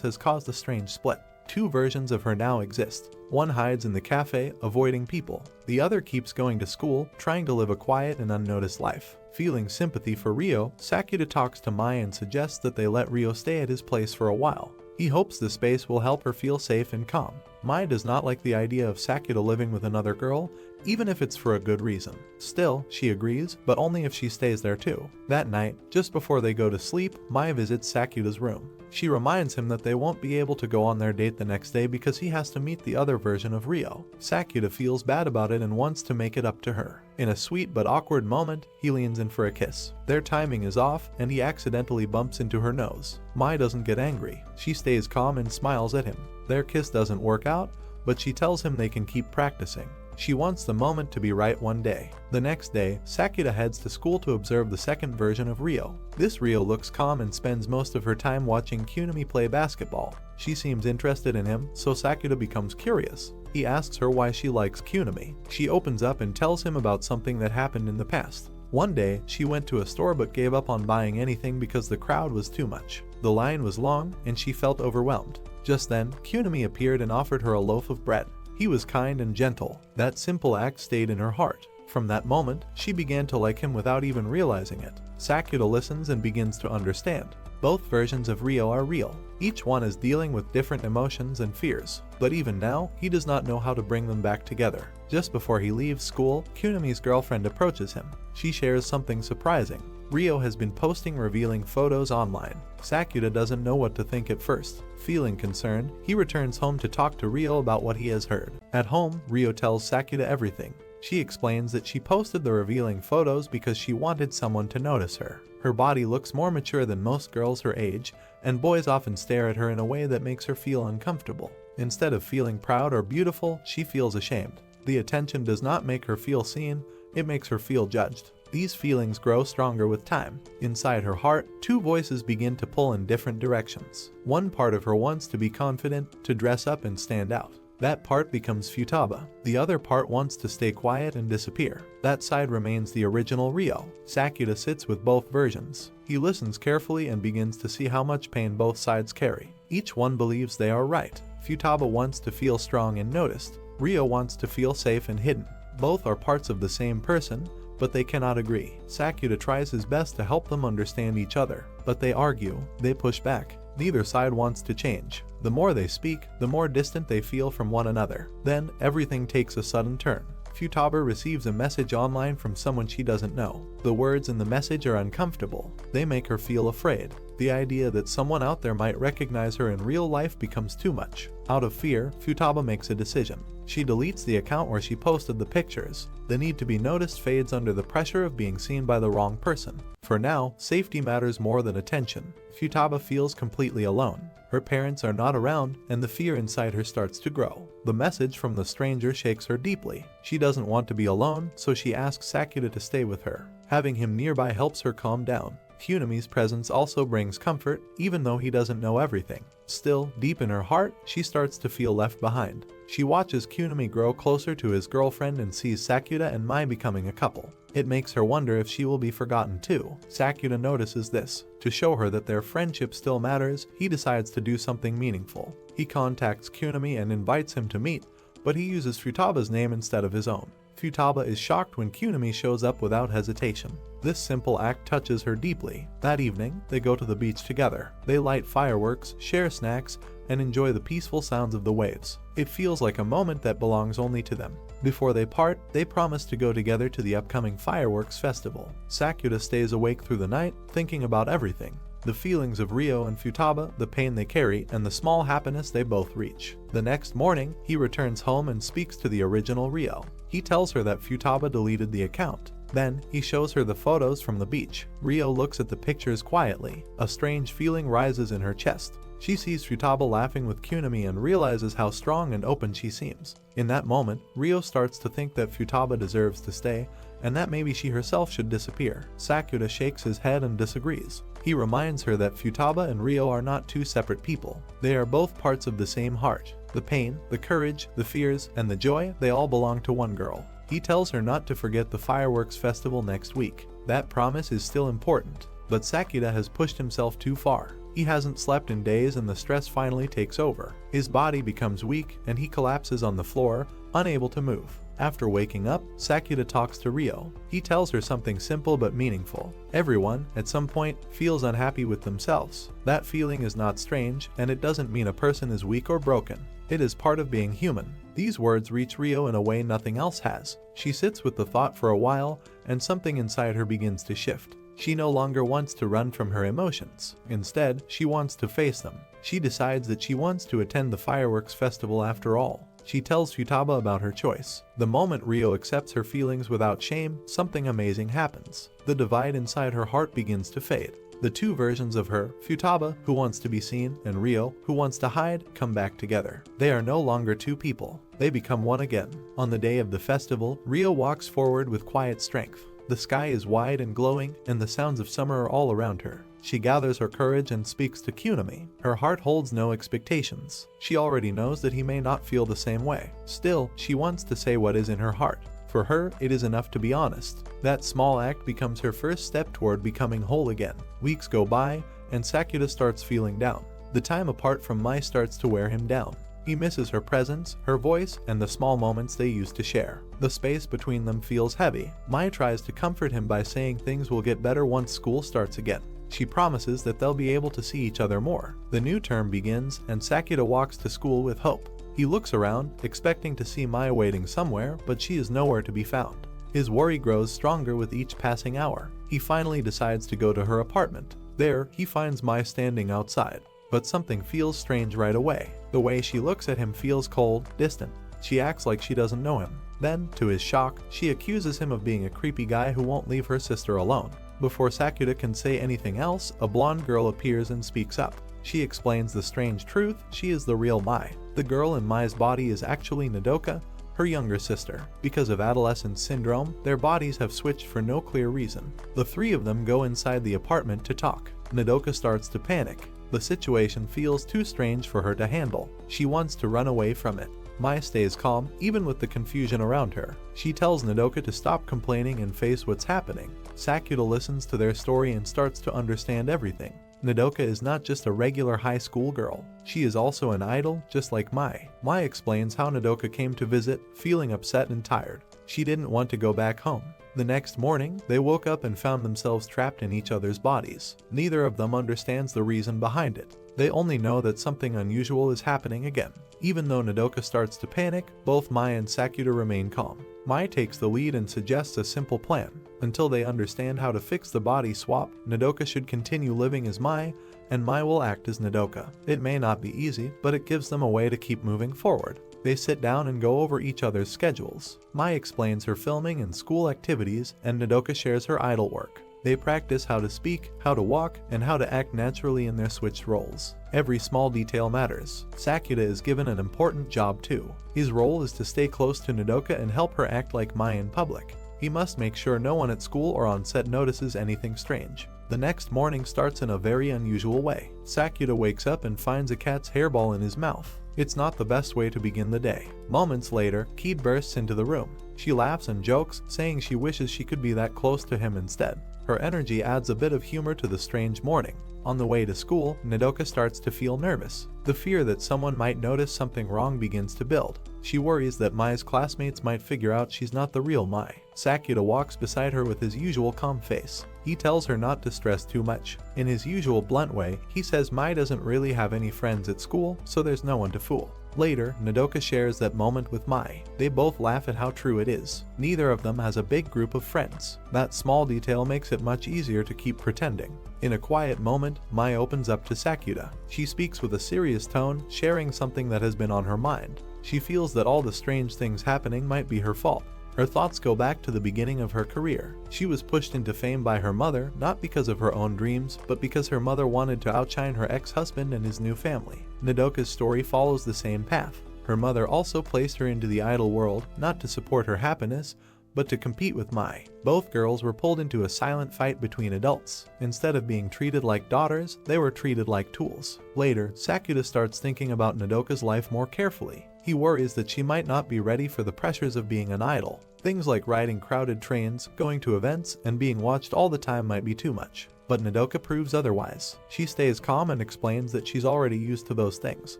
has caused a strange split. 2 versions of her now exist. One hides in the cafe, avoiding people. The other keeps going to school, trying to live a quiet and unnoticed life. Feeling sympathy for Rio, Sakuta talks to Mai and suggests that they let Rio stay at his place for a while. He hopes the space will help her feel safe and calm. Mai does not like the idea of Sakuta living with another girl, even if it's for a good reason. Still, she agrees, but only if she stays there too. That night, just before they go to sleep, Mai visits Sakuta's room. She reminds him that they won't be able to go on their date the next day because he has to meet the other version of Rio. Sakuta feels bad about it and wants to make it up to her. In a sweet but awkward moment, he leans in for a kiss. Their timing is off, and he accidentally bumps into her nose. Mai doesn't get angry. She stays calm and smiles at him. Their kiss doesn't work out, but she tells him they can keep practicing. She wants the moment to be right one day. The next day, Sakuta heads to school to observe the second version of Rio. This Rio looks calm and spends most of her time watching Kunimi play basketball. She seems interested in him, so Sakuta becomes curious. He asks her why she likes Kunimi. She opens up and tells him about something that happened in the past. One day, she went to a store but gave up on buying anything because the crowd was too much. The line was long, and she felt overwhelmed. Just then, Kunimi appeared and offered her a loaf of bread. He was kind and gentle. That simple act stayed in her heart. From that moment, she began to like him without even realizing it. Sakuta listens and begins to understand. Both versions of Rio are real. Each one is dealing with different emotions and fears. But even now, he does not know how to bring them back together. Just before he leaves school, Kunimi's girlfriend approaches him. She shares something surprising. Rio has been posting revealing photos online. Sakuta doesn't know what to think at first. Feeling concerned, he returns home to talk to Rio about what he has heard. At home, Rio tells Sakuta everything. She explains that she posted the revealing photos because she wanted someone to notice her. Her body looks more mature than most girls her age, and boys often stare at her in a way that makes her feel uncomfortable. Instead of feeling proud or beautiful, she feels ashamed. The attention does not make her feel seen, it makes her feel judged. These feelings grow stronger with time. Inside her heart, 2 voices begin to pull in different directions. One part of her wants to be confident, to dress up and stand out. That part becomes Futaba. The other part wants to stay quiet and disappear. That side remains the original Rio. Sakuta sits with both versions. He listens carefully and begins to see how much pain both sides carry. Each one believes they are right. Futaba wants to feel strong and noticed. Rio wants to feel safe and hidden. Both are parts of the same person, but they cannot agree. Sakuta tries his best to help them understand each other, but they argue, they push back. Neither side wants to change. The more they speak, the more distant they feel from one another. Then, everything takes a sudden turn. Futaba receives a message online from someone she doesn't know. The words in the message are uncomfortable. They make her feel afraid. The idea that someone out there might recognize her in real life becomes too much. Out of fear, Futaba makes a decision. She deletes the account where she posted the pictures. The need to be noticed fades under the pressure of being seen by the wrong person. For now, safety matters more than attention. Futaba feels completely alone. Her parents are not around, and the fear inside her starts to grow. The message from the stranger shakes her deeply. She doesn't want to be alone, so she asks Sakuta to stay with her. Having him nearby helps her calm down. Kunimi's presence also brings comfort, even though he doesn't know everything. Still, deep in her heart, she starts to feel left behind. She watches Kunimi grow closer to his girlfriend and sees Sakuta and Mai becoming a couple. It makes her wonder if she will be forgotten too. Sakuta notices this. To show her that their friendship still matters, he decides to do something meaningful. He contacts Kunimi and invites him to meet, but he uses Futaba's name instead of his own. Futaba is shocked when Kunimi shows up without hesitation. This simple act touches her deeply. That evening, they go to the beach together. They light fireworks, share snacks, and enjoy the peaceful sounds of the waves. It feels like a moment that belongs only to them. Before they part, they promise to go together to the upcoming fireworks festival. Sakuta stays awake through the night, thinking about everything. the feelings of Rio and Futaba, the pain they carry, and the small happiness they both reach. The next morning, he returns home and speaks to the original Rio. He tells her that Futaba deleted the account. Then, he shows her the photos from the beach. Rio looks at the pictures quietly. A strange feeling rises in her chest. She sees Futaba laughing with Kunimi and realizes how strong and open she seems. In that moment, Rio starts to think that Futaba deserves to stay, and that maybe she herself should disappear. Sakuta shakes his head and disagrees. He reminds her that Futaba and Rio are not two separate people. They are both parts of the same heart. The pain, the courage, the fears, and the joy, they all belong to one girl. He tells her not to forget the fireworks festival next week. That promise is still important, but Sakuta has pushed himself too far. He hasn't slept in days and the stress finally takes over. His body becomes weak and he collapses on the floor, unable to move. After waking up, Sakuta talks to Rio. He tells her something simple but meaningful. Everyone, at some point, feels unhappy with themselves. That feeling is not strange, and it doesn't mean a person is weak or broken. It is part of being human. These words reach Rio in a way nothing else has. She sits with the thought for a while, and something inside her begins to shift. She no longer wants to run from her emotions. Instead, she wants to face them. She decides that she wants to attend the fireworks festival after all. She tells Futaba about her choice. The moment Rio accepts her feelings without shame, something amazing happens. The divide inside her heart begins to fade. The two versions of her, Futaba, who wants to be seen, and Rio, who wants to hide, come back together. They are no longer two people. They become one again. On the day of the festival, Rio walks forward with quiet strength. The sky is wide and glowing, and the sounds of summer are all around her. She gathers her courage and speaks to Kunimi. Her heart holds no expectations. She already knows that he may not feel the same way. Still, she wants to say what is in her heart. For her, it is enough to be honest. That small act becomes her first step toward becoming whole again. Weeks go by, and Sakuta starts feeling down. The time apart from Mai starts to wear him down. He misses her presence, her voice, and the small moments they used to share. The space between them feels heavy. Mai tries to comfort him by saying things will get better once school starts again. She promises that they'll be able to see each other more. The new term begins, and Sakuta walks to school with hope. He looks around, expecting to see Mai waiting somewhere, but she is nowhere to be found. His worry grows stronger with each passing hour. He finally decides to go to her apartment. There, he finds Mai standing outside. But something feels strange right away. The way she looks at him feels cold, distant. She acts like she doesn't know him. Then, to his shock, she accuses him of being a creepy guy who won't leave her sister alone. Before Sakuta can say anything else, a blonde girl appears and speaks up. She explains the strange truth: she is the real Mai. The girl in Mai's body is actually Nodoka, her younger sister. Because of Adolescence Syndrome, their bodies have switched for no clear reason. The three of them go inside the apartment to talk. Nodoka starts to panic. The situation feels too strange for her to handle. She wants to run away from it. Mai stays calm, even with the confusion around her. She tells Nodoka to stop complaining and face what's happening. Sakuta listens to their story and starts to understand everything. Nodoka is not just a regular high school girl. She is also an idol, just like Mai. Mai explains how Nodoka came to visit, feeling upset and tired. She didn't want to go back home. The next morning, they woke up and found themselves trapped in each other's bodies. Neither of them understands the reason behind it. They only know that something unusual is happening again. Even though Nodoka starts to panic, both Mai and Sakuta remain calm. Mai takes the lead and suggests a simple plan. Until they understand how to fix the body swap, Nodoka should continue living as Mai, and Mai will act as Nodoka. It may not be easy, but it gives them a way to keep moving forward. They sit down and go over each other's schedules. Mai explains her filming and school activities, and Nodoka shares her idol work. They practice how to speak, how to walk, and how to act naturally in their switched roles. Every small detail matters. Sakuta is given an important job too. His role is to stay close to Nodoka and help her act like Mai in public. He must make sure no one at school or on set notices anything strange. The next morning starts in a very unusual way. Sakuta wakes up and finds a cat's hairball in his mouth. It's not the best way to begin the day. Moments later, Keed bursts into the room. She laughs and jokes, saying she wishes she could be that close to him instead. Her energy adds a bit of humor to the strange morning. On the way to school, Nodoka starts to feel nervous. The fear that someone might notice something wrong begins to build. She worries that Mai's classmates might figure out she's not the real Mai. Sakuta walks beside her with his usual calm face. He tells her not to stress too much. In his usual blunt way, he says Mai doesn't really have any friends at school, so there's no one to fool. Later, Nodoka shares that moment with Mai. They both laugh at how true it is. Neither of them has a big group of friends. That small detail makes it much easier to keep pretending. In a quiet moment, Mai opens up to Sakuda. She speaks with a serious tone, sharing something that has been on her mind. She feels that all the strange things happening might be her fault. Her thoughts go back to the beginning of her career. She was pushed into fame by her mother, not because of her own dreams, but because her mother wanted to outshine her ex-husband and his new family. Nodoka's story follows the same path. Her mother also placed her into the idol world, not to support her happiness, but to compete with Mai. Both girls were pulled into a silent fight between adults. Instead of being treated like daughters, they were treated like tools. Later, Sakuda starts thinking about Nodoka's life more carefully. He worries that she might not be ready for the pressures of being an idol. Things like riding crowded trains, going to events, and being watched all the time might be too much. But Nodoka proves otherwise. She stays calm and explains that she's already used to those things.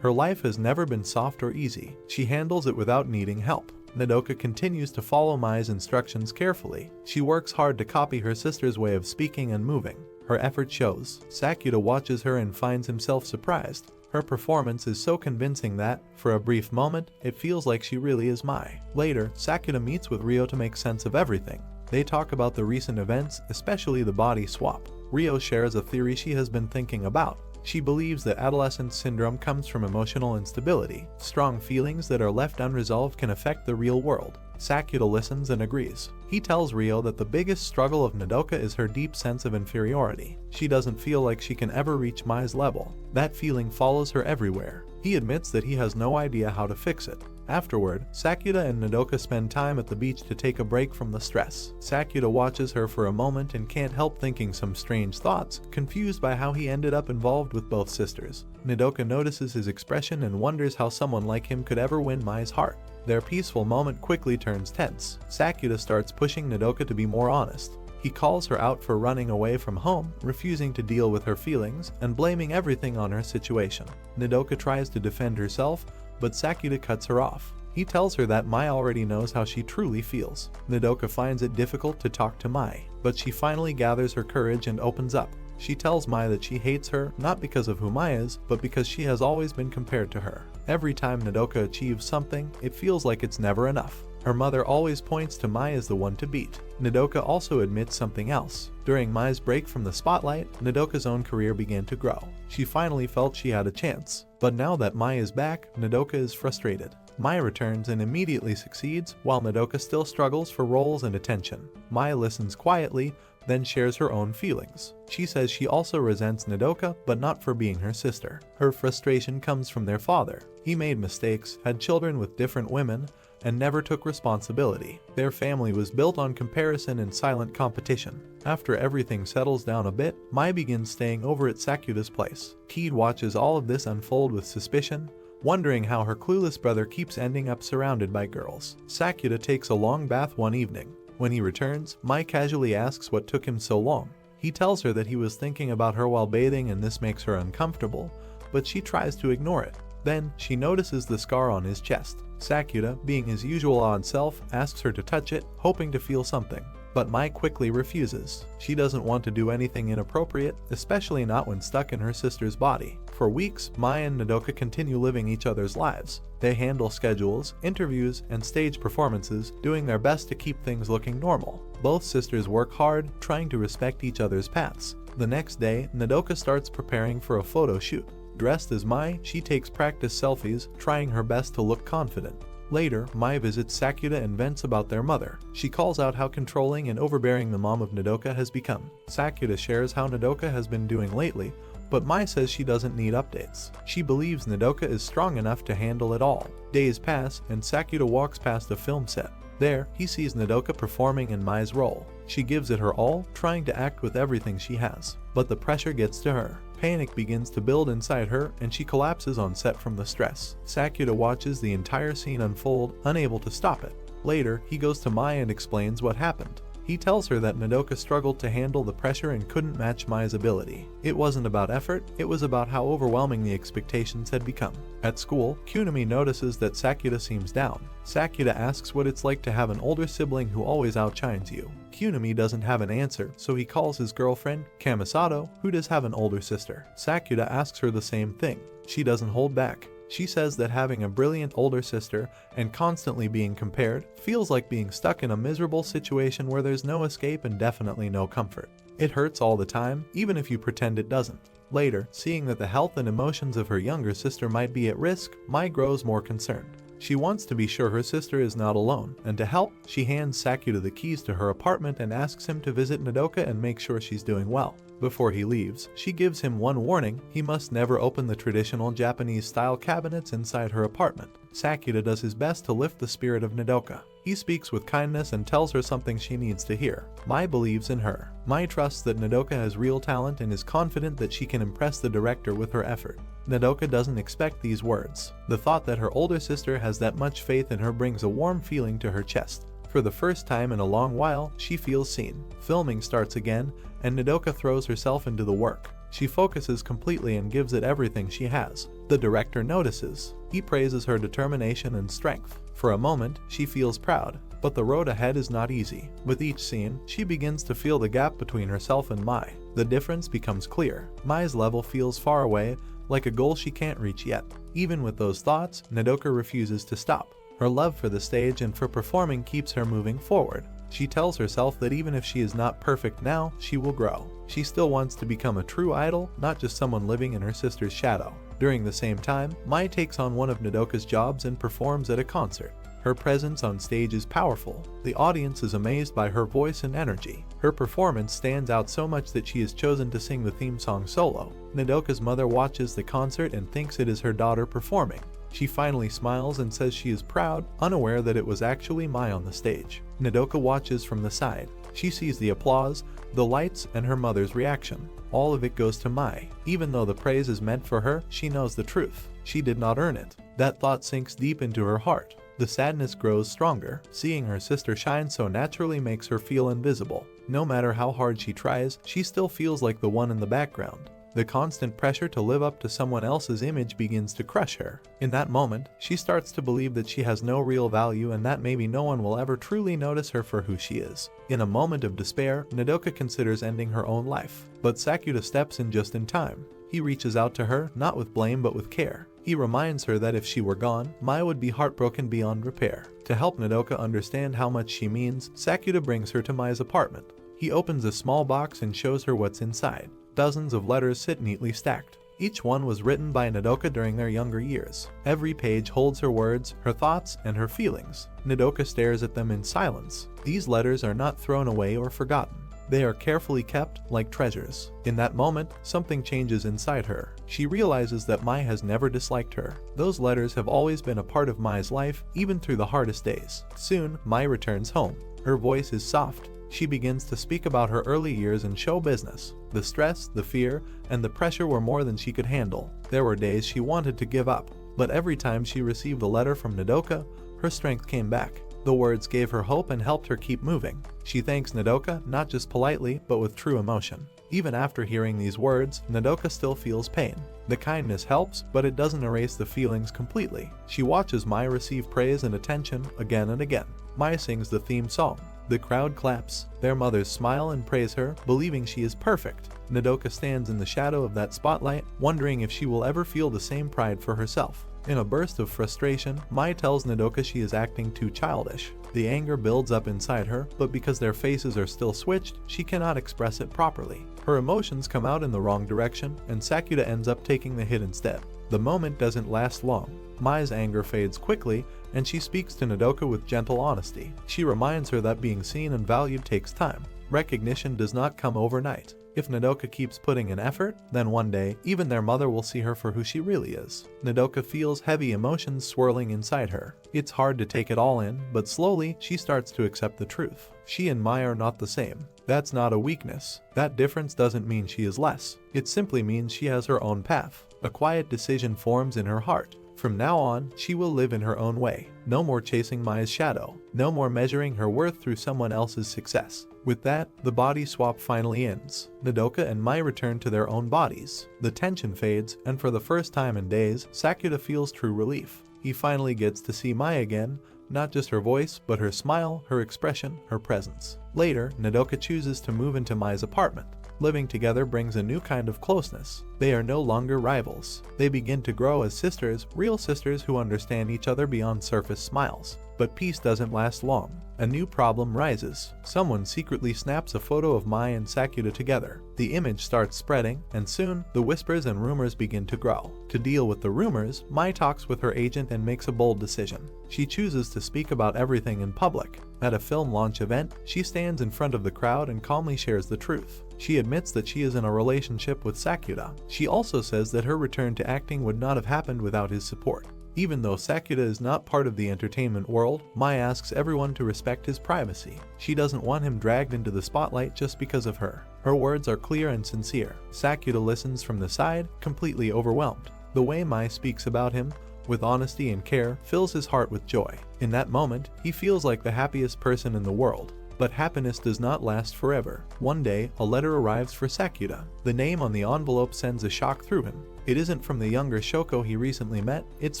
Her life has never been soft or easy. She handles it without needing help. Nodoka continues to follow Mai's instructions carefully. She works hard to copy her sister's way of speaking and moving. Her effort shows. Sakuda watches her and finds himself surprised. Her performance is so convincing that, for a brief moment, it feels like she really is Mai. Later, Sakuda meets with Ryo to make sense of everything. They talk about the recent events, especially the body swap. Ryo shares a theory she has been thinking about. She believes that adolescence syndrome comes from emotional instability. Strong feelings that are left unresolved can affect the real world. Sakuda listens and agrees. He tells Ryo that the biggest struggle of Nodoka is her deep sense of inferiority. She doesn't feel like she can ever reach Mai's level. That feeling follows her everywhere. He admits that he has no idea how to fix it. Afterward, Sakuda and Nodoka spend time at the beach to take a break from the stress. Sakuda watches her for a moment and can't help thinking some strange thoughts, confused by how he ended up involved with both sisters. Nodoka notices his expression and wonders how someone like him could ever win Mai's heart. Their peaceful moment quickly turns tense. Sakuda starts pushing Nodoka to be more honest. He calls her out for running away from home, refusing to deal with her feelings, and blaming everything on her situation. Nodoka tries to defend herself, but Sakuda cuts her off. He tells her that Mai already knows how she truly feels. Nodoka finds it difficult to talk to Mai, but she finally gathers her courage and opens up. She tells Mai that she hates her, not because of who Mai is, but because she has always been compared to her. Every time Nodoka achieves something, it feels like it's never enough. Her mother always points to Mai as the one to beat. Nodoka also admits something else. During Mai's break from the spotlight, Nodoka's own career began to grow. She finally felt she had a chance. But now that Mai is back, Nodoka is frustrated. Mai returns and immediately succeeds, while Nodoka still struggles for roles and attention. Mai listens quietly, then shares her own feelings. She says she also resents Nodoka, but not for being her sister. Her frustration comes from their father. He made mistakes, had children with different women, and never took responsibility. Their family was built on comparison and silent competition. After everything settles down a bit, Mai begins staying over at Sakuda's place. Keed watches all of this unfold with suspicion, wondering how her clueless brother keeps ending up surrounded by girls. Sakuda takes a long bath one evening. When he returns, Mai casually asks what took him so long. He tells her that he was thinking about her while bathing and this makes her uncomfortable, but she tries to ignore it. Then, she notices the scar on his chest. Sakuda, being his usual odd self, asks her to touch it, hoping to feel something. But Mai quickly refuses. She doesn't want to do anything inappropriate, especially not when stuck in her sister's body. For weeks, Mai and Nodoka continue living each other's lives. They handle schedules, interviews, and stage performances, doing their best to keep things looking normal. Both sisters work hard, trying to respect each other's paths. The next day, Nodoka starts preparing for a photo shoot. Dressed as Mai, she takes practice selfies, trying her best to look confident. Later, Mai visits Sakuda and vents about their mother. She calls out how controlling and overbearing the mom of Nodoka has become. Sakuda shares how Nodoka has been doing lately, but Mai says she doesn't need updates. She believes Nodoka is strong enough to handle it all. Days pass, and Sakuda walks past a film set. There, he sees Nodoka performing in Mai's role. She gives it her all, trying to act with everything she has. But the pressure gets to her. Panic begins to build inside her, and she collapses on set from the stress. Sakuda watches the entire scene unfold, unable to stop it. Later, he goes to Mai and explains what happened. He tells her that Nodoka struggled to handle the pressure and couldn't match Mai's ability. It wasn't about effort, it was about how overwhelming the expectations had become. At school, Kunimi notices that Sakuda seems down. Sakuda asks what it's like to have an older sibling who always outshines you. Kunimi doesn't have an answer, so he calls his girlfriend, Kamisato, who does have an older sister. Sakuda asks her the same thing. She doesn't hold back. She says that having a brilliant older sister and constantly being compared feels like being stuck in a miserable situation where there's no escape and definitely no comfort. It hurts all the time, even if you pretend it doesn't. Later, seeing that the health and emotions of her younger sister might be at risk, Mai grows more concerned. She wants to be sure her sister is not alone, and to help, she hands Sakuta the keys to her apartment and asks him to visit Nodoka and make sure she's doing well. Before he leaves, she gives him one warning: he must never open the traditional Japanese-style cabinets inside her apartment. Sakuta does his best to lift the spirit of Nodoka. He speaks with kindness and tells her something she needs to hear. Mai believes in her. Mai trusts that Nodoka has real talent and is confident that she can impress the director with her effort. Nodoka doesn't expect these words. The thought that her older sister has that much faith in her brings a warm feeling to her chest. For the first time in a long while, she feels seen. Filming starts again, and Nodoka throws herself into the work. She focuses completely and gives it everything she has. The director notices. He praises her determination and strength. For a moment, she feels proud, but the road ahead is not easy. With each scene, she begins to feel the gap between herself and Mai. The difference becomes clear. Mai's level feels far away, like a goal she can't reach yet. Even with those thoughts, Nodoka refuses to stop. Her love for the stage and for performing keeps her moving forward. She tells herself that even if she is not perfect now, she will grow. She still wants to become a true idol, not just someone living in her sister's shadow. During the same time, Mai takes on one of Nodoka's jobs and performs at a concert. Her presence on stage is powerful. The audience is amazed by her voice and energy. Her performance stands out so much that she is chosen to sing the theme song solo. Nodoka's mother watches the concert and thinks it is her daughter performing. She finally smiles and says she is proud, unaware that it was actually Mai on the stage. Nodoka watches from the side. She sees the applause, the lights, and her mother's reaction. All of it goes to Mai. Even though the praise is meant for her, she knows the truth. She did not earn it. That thought sinks deep into her heart. The sadness grows stronger. Seeing her sister shine so naturally makes her feel invisible. No matter how hard she tries, she still feels like the one in the background. The constant pressure to live up to someone else's image begins to crush her. In that moment, she starts to believe that she has no real value and that maybe no one will ever truly notice her for who she is. In a moment of despair, Nodoka considers ending her own life, but Sakuta steps in just in time. He reaches out to her, not with blame but with care. He reminds her that if she were gone, Mai would be heartbroken beyond repair. To help Nodoka understand how much she means, Sakuta brings her to Mai's apartment. He opens a small box and shows her what's inside. Dozens of letters sit neatly stacked. Each one was written by Nodoka during their younger years. Every page holds her words, her thoughts, and her feelings. Nodoka stares at them in silence. These letters are not thrown away or forgotten. They are carefully kept like treasures. In that moment, something changes inside her. She realizes that Mai has never disliked her. Those letters have always been a part of Mai's life, even through the hardest days. Soon, Mai returns home. Her voice is soft. She begins to speak about her early years in show business. The stress, the fear, and the pressure were more than she could handle. There were days she wanted to give up, but every time she received a letter from Nodoka, her strength came back. The words gave her hope and helped her keep moving. She thanks Nodoka, not just politely, but with true emotion. Even after hearing these words, Nodoka still feels pain. The kindness helps, but it doesn't erase the feelings completely. She watches Mai receive praise and attention again and again. Mai sings the theme song. The crowd claps. Their mothers smile and praise her, believing she is perfect. Nodoka stands in the shadow of that spotlight, wondering if she will ever feel the same pride for herself. In a burst of frustration, Mai tells Nodoka she is acting too childish. The anger builds up inside her, but because their faces are still switched, she cannot express it properly. Her emotions come out in the wrong direction, and Sakuta ends up taking the hit instead. The moment doesn't last long. Mai's anger fades quickly, and she speaks to Nodoka with gentle honesty. She reminds her that being seen and valued takes time. Recognition does not come overnight. If Nodoka keeps putting in effort, then one day, even their mother will see her for who she really is. Nodoka feels heavy emotions swirling inside her. It's hard to take it all in, but slowly, she starts to accept the truth. She and Mai are not the same. That's not a weakness. That difference doesn't mean she is less. It simply means she has her own path. A quiet decision forms in her heart. From now on, she will live in her own way. No more chasing Mai's shadow. No more measuring her worth through someone else's success. With that, the body swap finally ends. Nodoka and Mai return to their own bodies. The tension fades, and for the first time in days, Sakuta feels true relief. He finally gets to see Mai again, not just her voice, but her smile, her expression, her presence. Later, Nodoka chooses to move into Mai's apartment. Living together brings a new kind of closeness. They are no longer rivals. They begin to grow as sisters, real sisters who understand each other beyond surface smiles. But peace doesn't last long. A new problem rises. Someone secretly snaps a photo of Mai and Sakuta together. The image starts spreading, and soon, the whispers and rumors begin to grow. To deal with the rumors, Mai talks with her agent and makes a bold decision. She chooses to speak about everything in public. At a film launch event, she stands in front of the crowd and calmly shares the truth. She admits that she is in a relationship with Sakuta. She also says that her return to acting would not have happened without his support. Even though Sakuta is not part of the entertainment world, Mai asks everyone to respect his privacy. She doesn't want him dragged into the spotlight just because of her. Her words are clear and sincere. Sakuta listens from the side, completely overwhelmed. The way Mai speaks about him, with honesty and care, fills his heart with joy. In that moment, he feels like the happiest person in the world. But happiness does not last forever. One day, a letter arrives for Sakuta. The name on the envelope sends a shock through him. It isn't from the younger Shoko he recently met, it's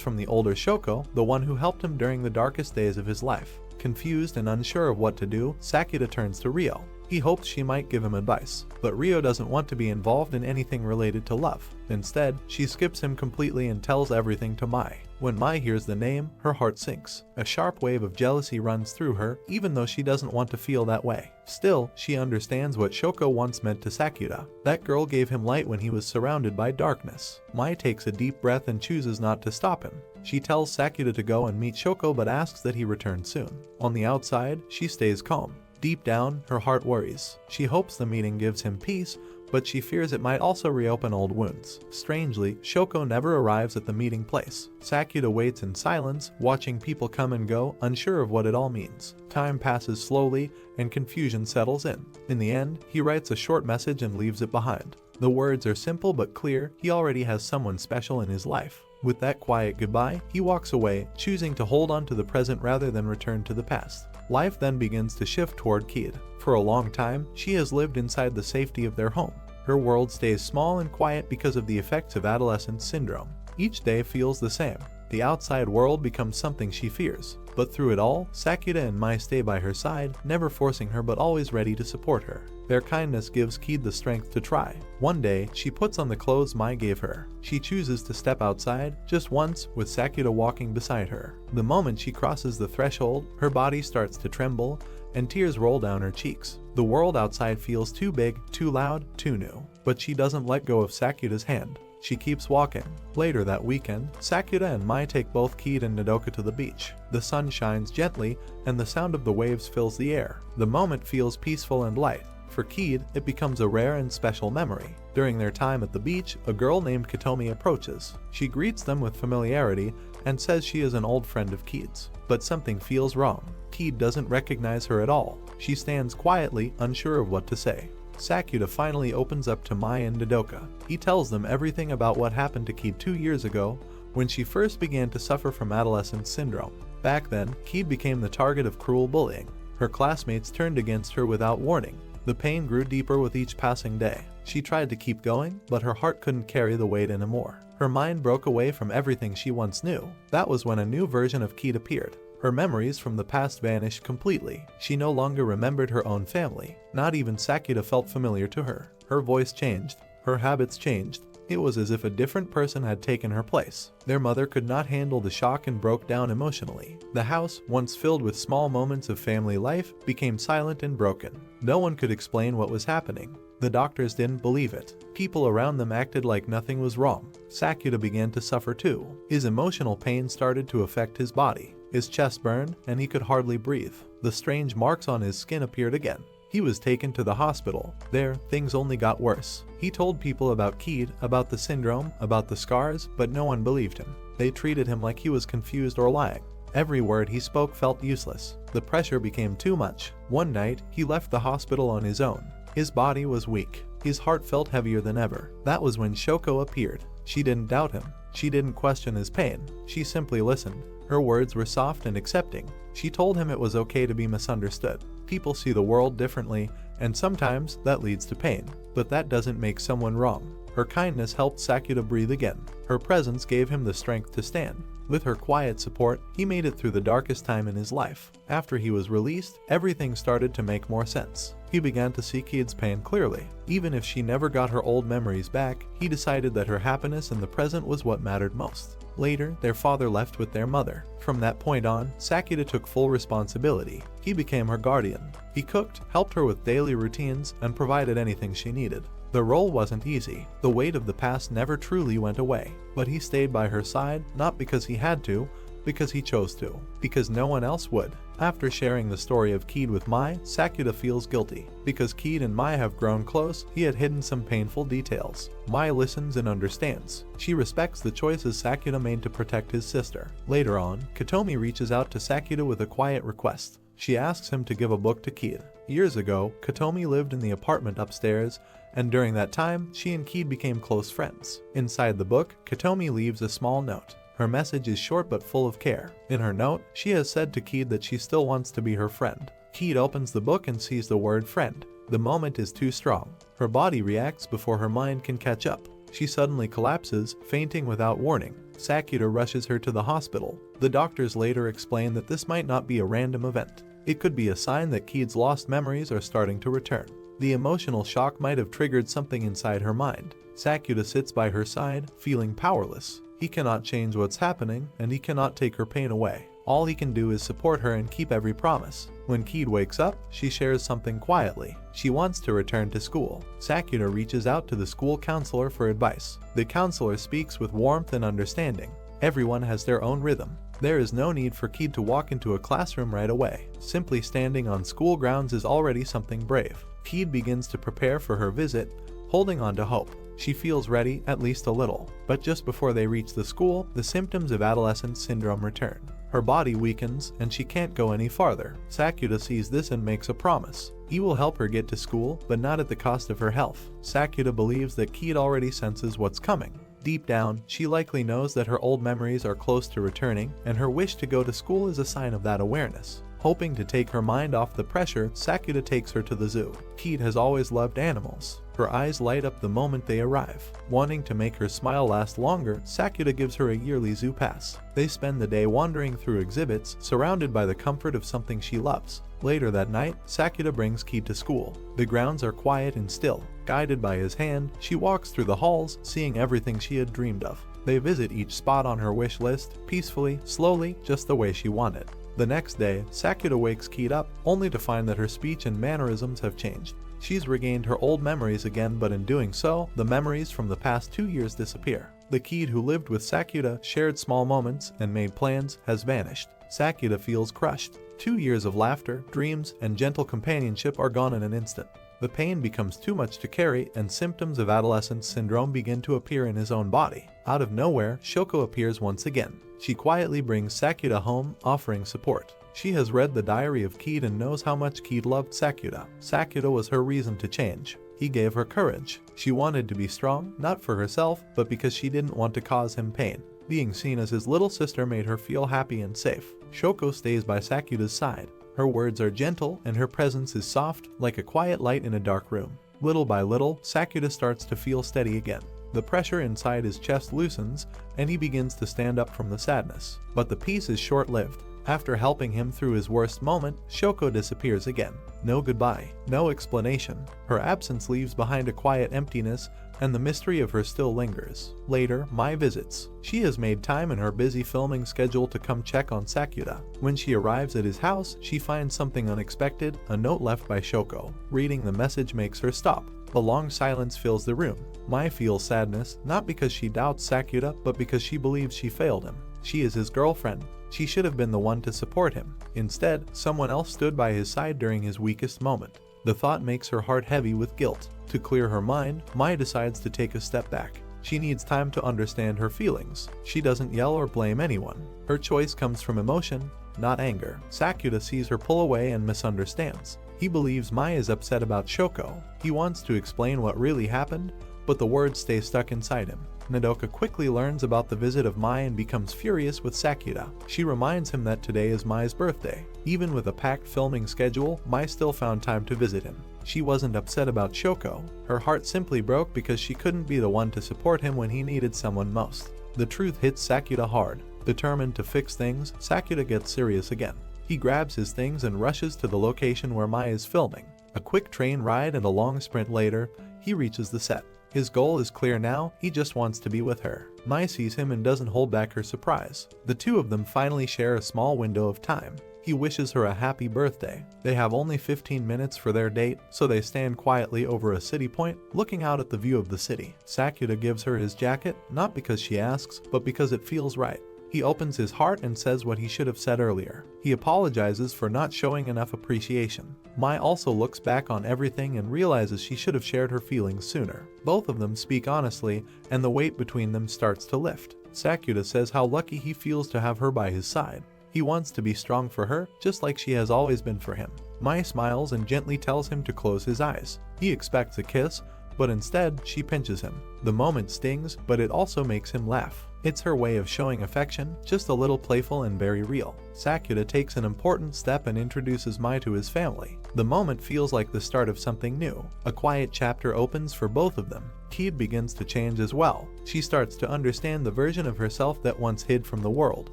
from the older Shoko, the one who helped him during the darkest days of his life. Confused and unsure of what to do, Sakuta turns to Rio. He hopes she might give him advice, but Rio doesn't want to be involved in anything related to love. Instead, she skips him completely and tells everything to Mai. When Mai hears the name, her heart sinks. A sharp wave of jealousy runs through her, even though she doesn't want to feel that way. Still, she understands what Shoko once meant to Sakuta. That girl gave him light when he was surrounded by darkness. Mai takes a deep breath and chooses not to stop him. She tells Sakuta to go and meet Shoko but asks that he return soon. On the outside, she stays calm. Deep down, her heart worries. She hopes the meeting gives him peace, but she fears it might also reopen old wounds. Strangely, Shoko never arrives at the meeting place. Sakuta waits in silence, watching people come and go, unsure of what it all means. Time passes slowly, and confusion settles in. In the end, he writes a short message and leaves it behind. The words are simple but clear. He already has someone special in his life. With that quiet goodbye, he walks away, choosing to hold on to the present rather than return to the past. Life then begins to shift toward Kid. For a long time, she has lived inside the safety of their home. Her world stays small and quiet because of the effects of Adolescence Syndrome. Each day feels the same. The outside world becomes something she fears. But through it all, Sakuta and Mai stay by her side, never forcing her but always ready to support her. Their kindness gives Kid the strength to try. One day, she puts on the clothes Mai gave her. She chooses to step outside, just once, with Sakuta walking beside her. The moment she crosses the threshold, her body starts to tremble, and tears roll down her cheeks. The world outside feels too big, too loud, too new. But she doesn't let go of Sakuta's hand. She keeps walking. Later that weekend, Sakuta and Mai take both Kid and Nodoka to the beach. The sun shines gently, and the sound of the waves fills the air. The moment feels peaceful and light. For Kid, it becomes a rare and special memory. During their time at the beach, a girl named Katomi approaches. She greets them with familiarity and says she is an old friend of Kid's. But something feels wrong. Kid doesn't recognize her at all. She stands quietly, unsure of what to say. Sakuta finally opens up to Mai and Nodoka. He tells them everything about what happened to Kid 2 years ago, when she first began to suffer from Adolescence Syndrome. Back then, Kid became the target of cruel bullying. Her classmates turned against her without warning. The pain grew deeper with each passing day. She tried to keep going, but her heart couldn't carry the weight anymore. Her mind broke away from everything she once knew. That was when a new version of Kid appeared. Her memories from the past vanished completely. She no longer remembered her own family. Not even Sakuta felt familiar to her. Her voice changed. Her habits changed. It was as if a different person had taken her place. Their mother could not handle the shock and broke down emotionally. The house, once filled with small moments of family life, became silent and broken. No one could explain what was happening. The doctors didn't believe it. People around them acted like nothing was wrong. Sakuta began to suffer too. His emotional pain started to affect his body. His chest burned, and he could hardly breathe. The strange marks on his skin appeared again. He was taken to the hospital. There, things only got worse. He told people about Kid, about the syndrome, about the scars, but no one believed him. They treated him like he was confused or lying. Every word he spoke felt useless. The pressure became too much. One night, he left the hospital on his own. His body was weak. His heart felt heavier than ever. That was when Shoko appeared. She didn't doubt him. She didn't question his pain. She simply listened. Her words were soft and accepting. She told him it was okay to be misunderstood. People see the world differently, and sometimes that leads to pain. But that doesn't make someone wrong. Her kindness helped Sakuta breathe again. Her presence gave him the strength to stand. With her quiet support, he made it through the darkest time in his life. After he was released, everything started to make more sense. He began to see Keith's pain clearly. Even if she never got her old memories back, he decided that her happiness in the present was what mattered most. Later, their father left with their mother. From that point on, Sakura took full responsibility. He became her guardian. He cooked, helped her with daily routines, and provided anything she needed. The role wasn't easy. The weight of the past never truly went away. But he stayed by her side, not because he had to, because he chose to. Because no one else would. After sharing the story of Keed with Mai, Sakura feels guilty. Because Keed and Mai have grown close, he had hidden some painful details. Mai listens and understands. She respects the choices Sakura made to protect his sister. Later on, Katomi reaches out to Sakura with a quiet request. She asks him to give a book to Keed. Years ago, Katomi lived in the apartment upstairs, and during that time, she and Keed became close friends. Inside the book, Katomi leaves a small note. Her message is short but full of care. In her note, she has said to Keed that she still wants to be her friend. Keed opens the book and sees the word friend. The moment is too strong. Her body reacts before her mind can catch up. She suddenly collapses, fainting without warning. Sakura rushes her to the hospital. The doctors later explain that this might not be a random event. It could be a sign that Keed's lost memories are starting to return. The emotional shock might have triggered something inside her mind. Sakura sits by her side, feeling powerless. He cannot change what's happening, and he cannot take her pain away. All he can do is support her and keep every promise. When Keed wakes up, she shares something quietly. She wants to return to school. Sakura reaches out to the school counselor for advice. The counselor speaks with warmth and understanding. Everyone has their own rhythm. There is no need for Keed to walk into a classroom right away. Simply standing on school grounds is already something brave. Keed begins to prepare for her visit, holding on to hope. She feels ready, at least a little. But just before they reach the school, the symptoms of Adolescence Syndrome return. Her body weakens, and she can't go any farther. Sakura sees this and makes a promise. He will help her get to school, but not at the cost of her health. Sakura believes that Keed already senses what's coming. Deep down, she likely knows that her old memories are close to returning, and her wish to go to school is a sign of that awareness. Hoping to take her mind off the pressure, Sakura takes her to the zoo. Keed has always loved animals. Her eyes light up the moment they arrive. Wanting to make her smile last longer, Sakura gives her a yearly zoo pass. They spend the day wandering through exhibits, surrounded by the comfort of something she loves. Later that night, Sakura brings Keed to school. The grounds are quiet and still. Guided by his hand, she walks through the halls, seeing everything she had dreamed of. They visit each spot on her wish list, peacefully, slowly, just the way she wanted. The next day, Sakura wakes Keed up, only to find that her speech and mannerisms have changed. She's regained her old memories again, but in doing so, the memories from the past 2 years disappear. The Keed who lived with Sakura, shared small moments, and made plans, has vanished. Sakura feels crushed. 2 years of laughter, dreams, and gentle companionship are gone in an instant. The pain becomes too much to carry, and symptoms of Adolescence Syndrome begin to appear in his own body. Out of nowhere, Shoko appears once again. She quietly brings Sakura home, offering support. She has read the diary of Keed and knows how much Keed loved Sakura. Sakura was her reason to change. He gave her courage. She wanted to be strong, not for herself, but because she didn't want to cause him pain. Being seen as his little sister made her feel happy and safe. Shoko stays by Sakura's side. Her words are gentle, and her presence is soft, like a quiet light in a dark room. Little by little, Sakura starts to feel steady again. The pressure inside his chest loosens, and he begins to stand up from the sadness. But the peace is short-lived. After helping him through his worst moment, Shoko disappears again. No goodbye, no explanation. Her absence leaves behind a quiet emptiness, and the mystery of her still lingers. Later, Mai visits. She has made time in her busy filming schedule to come check on Sakura. When she arrives at his house, she finds something unexpected, a note left by Shoko. Reading the message makes her stop. A long silence fills the room. Mai feels sadness, not because she doubts Sakura, but because she believes she failed him. She is his girlfriend. She should have been the one to support him. Instead, someone else stood by his side during his weakest moment. The thought makes her heart heavy with guilt. To clear her mind, Mai decides to take a step back. She needs time to understand her feelings. She doesn't yell or blame anyone. Her choice comes from emotion, not anger. Sakura sees her pull away and misunderstands. He believes Mai is upset about Shoko. He wants to explain what really happened, but the words stay stuck inside him. Nodoka quickly learns about the visit of Mai and becomes furious with Sakura. She reminds him that today is Mai's birthday. Even with a packed filming schedule, Mai still found time to visit him. She wasn't upset about Shoko. Her heart simply broke because she couldn't be the one to support him when he needed someone most. The truth hits Sakura hard. Determined to fix things, Sakura gets serious again. He grabs his things and rushes to the location where Mai is filming. A quick train ride and a long sprint later, he reaches the set. His goal is clear now, he just wants to be with her. Mai sees him and doesn't hold back her surprise. The two of them finally share a small window of time. He wishes her a happy birthday. They have only 15 minutes for their date, so they stand quietly over a city point, looking out at the view of the city. Sakuta gives her his jacket, not because she asks, but because it feels right. He opens his heart and says what he should have said earlier. He apologizes for not showing enough appreciation. Mai also looks back on everything and realizes she should have shared her feelings sooner. Both of them speak honestly, and the weight between them starts to lift. Sakuta says how lucky he feels to have her by his side. He wants to be strong for her, just like she has always been for him. Mai smiles and gently tells him to close his eyes. He expects a kiss, but instead she pinches him. The moment stings, but it also makes him laugh. It's her way of showing affection, just a little playful and very real. Sakuta takes an important step and introduces Mai to his family. The moment feels like the start of something new. A quiet chapter opens for both of them. Keed begins to change as well. She starts to understand the version of herself that once hid from the world.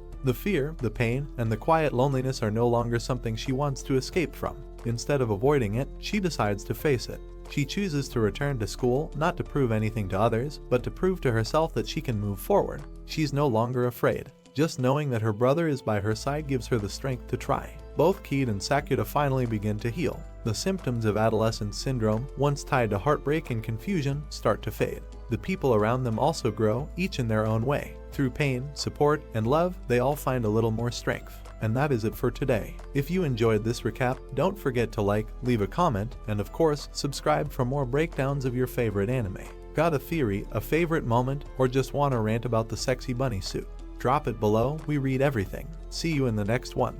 The fear, the pain, and the quiet loneliness are no longer something she wants to escape from. Instead of avoiding it, she decides to face it. She chooses to return to school, not to prove anything to others, but to prove to herself that she can move forward. She's no longer afraid. Just knowing that her brother is by her side gives her the strength to try. Both Keed and Sakuta finally begin to heal. The symptoms of adolescence syndrome, once tied to heartbreak and confusion, start to fade. The people around them also grow, each in their own way. Through pain, support, and love, they all find a little more strength. And that is it for today. If you enjoyed this recap, don't forget to like, leave a comment, and of course, subscribe for more breakdowns of your favorite anime. Got a theory, a favorite moment, or just want to rant about the sexy bunny suit? Drop it below, we read everything. See you in the next one.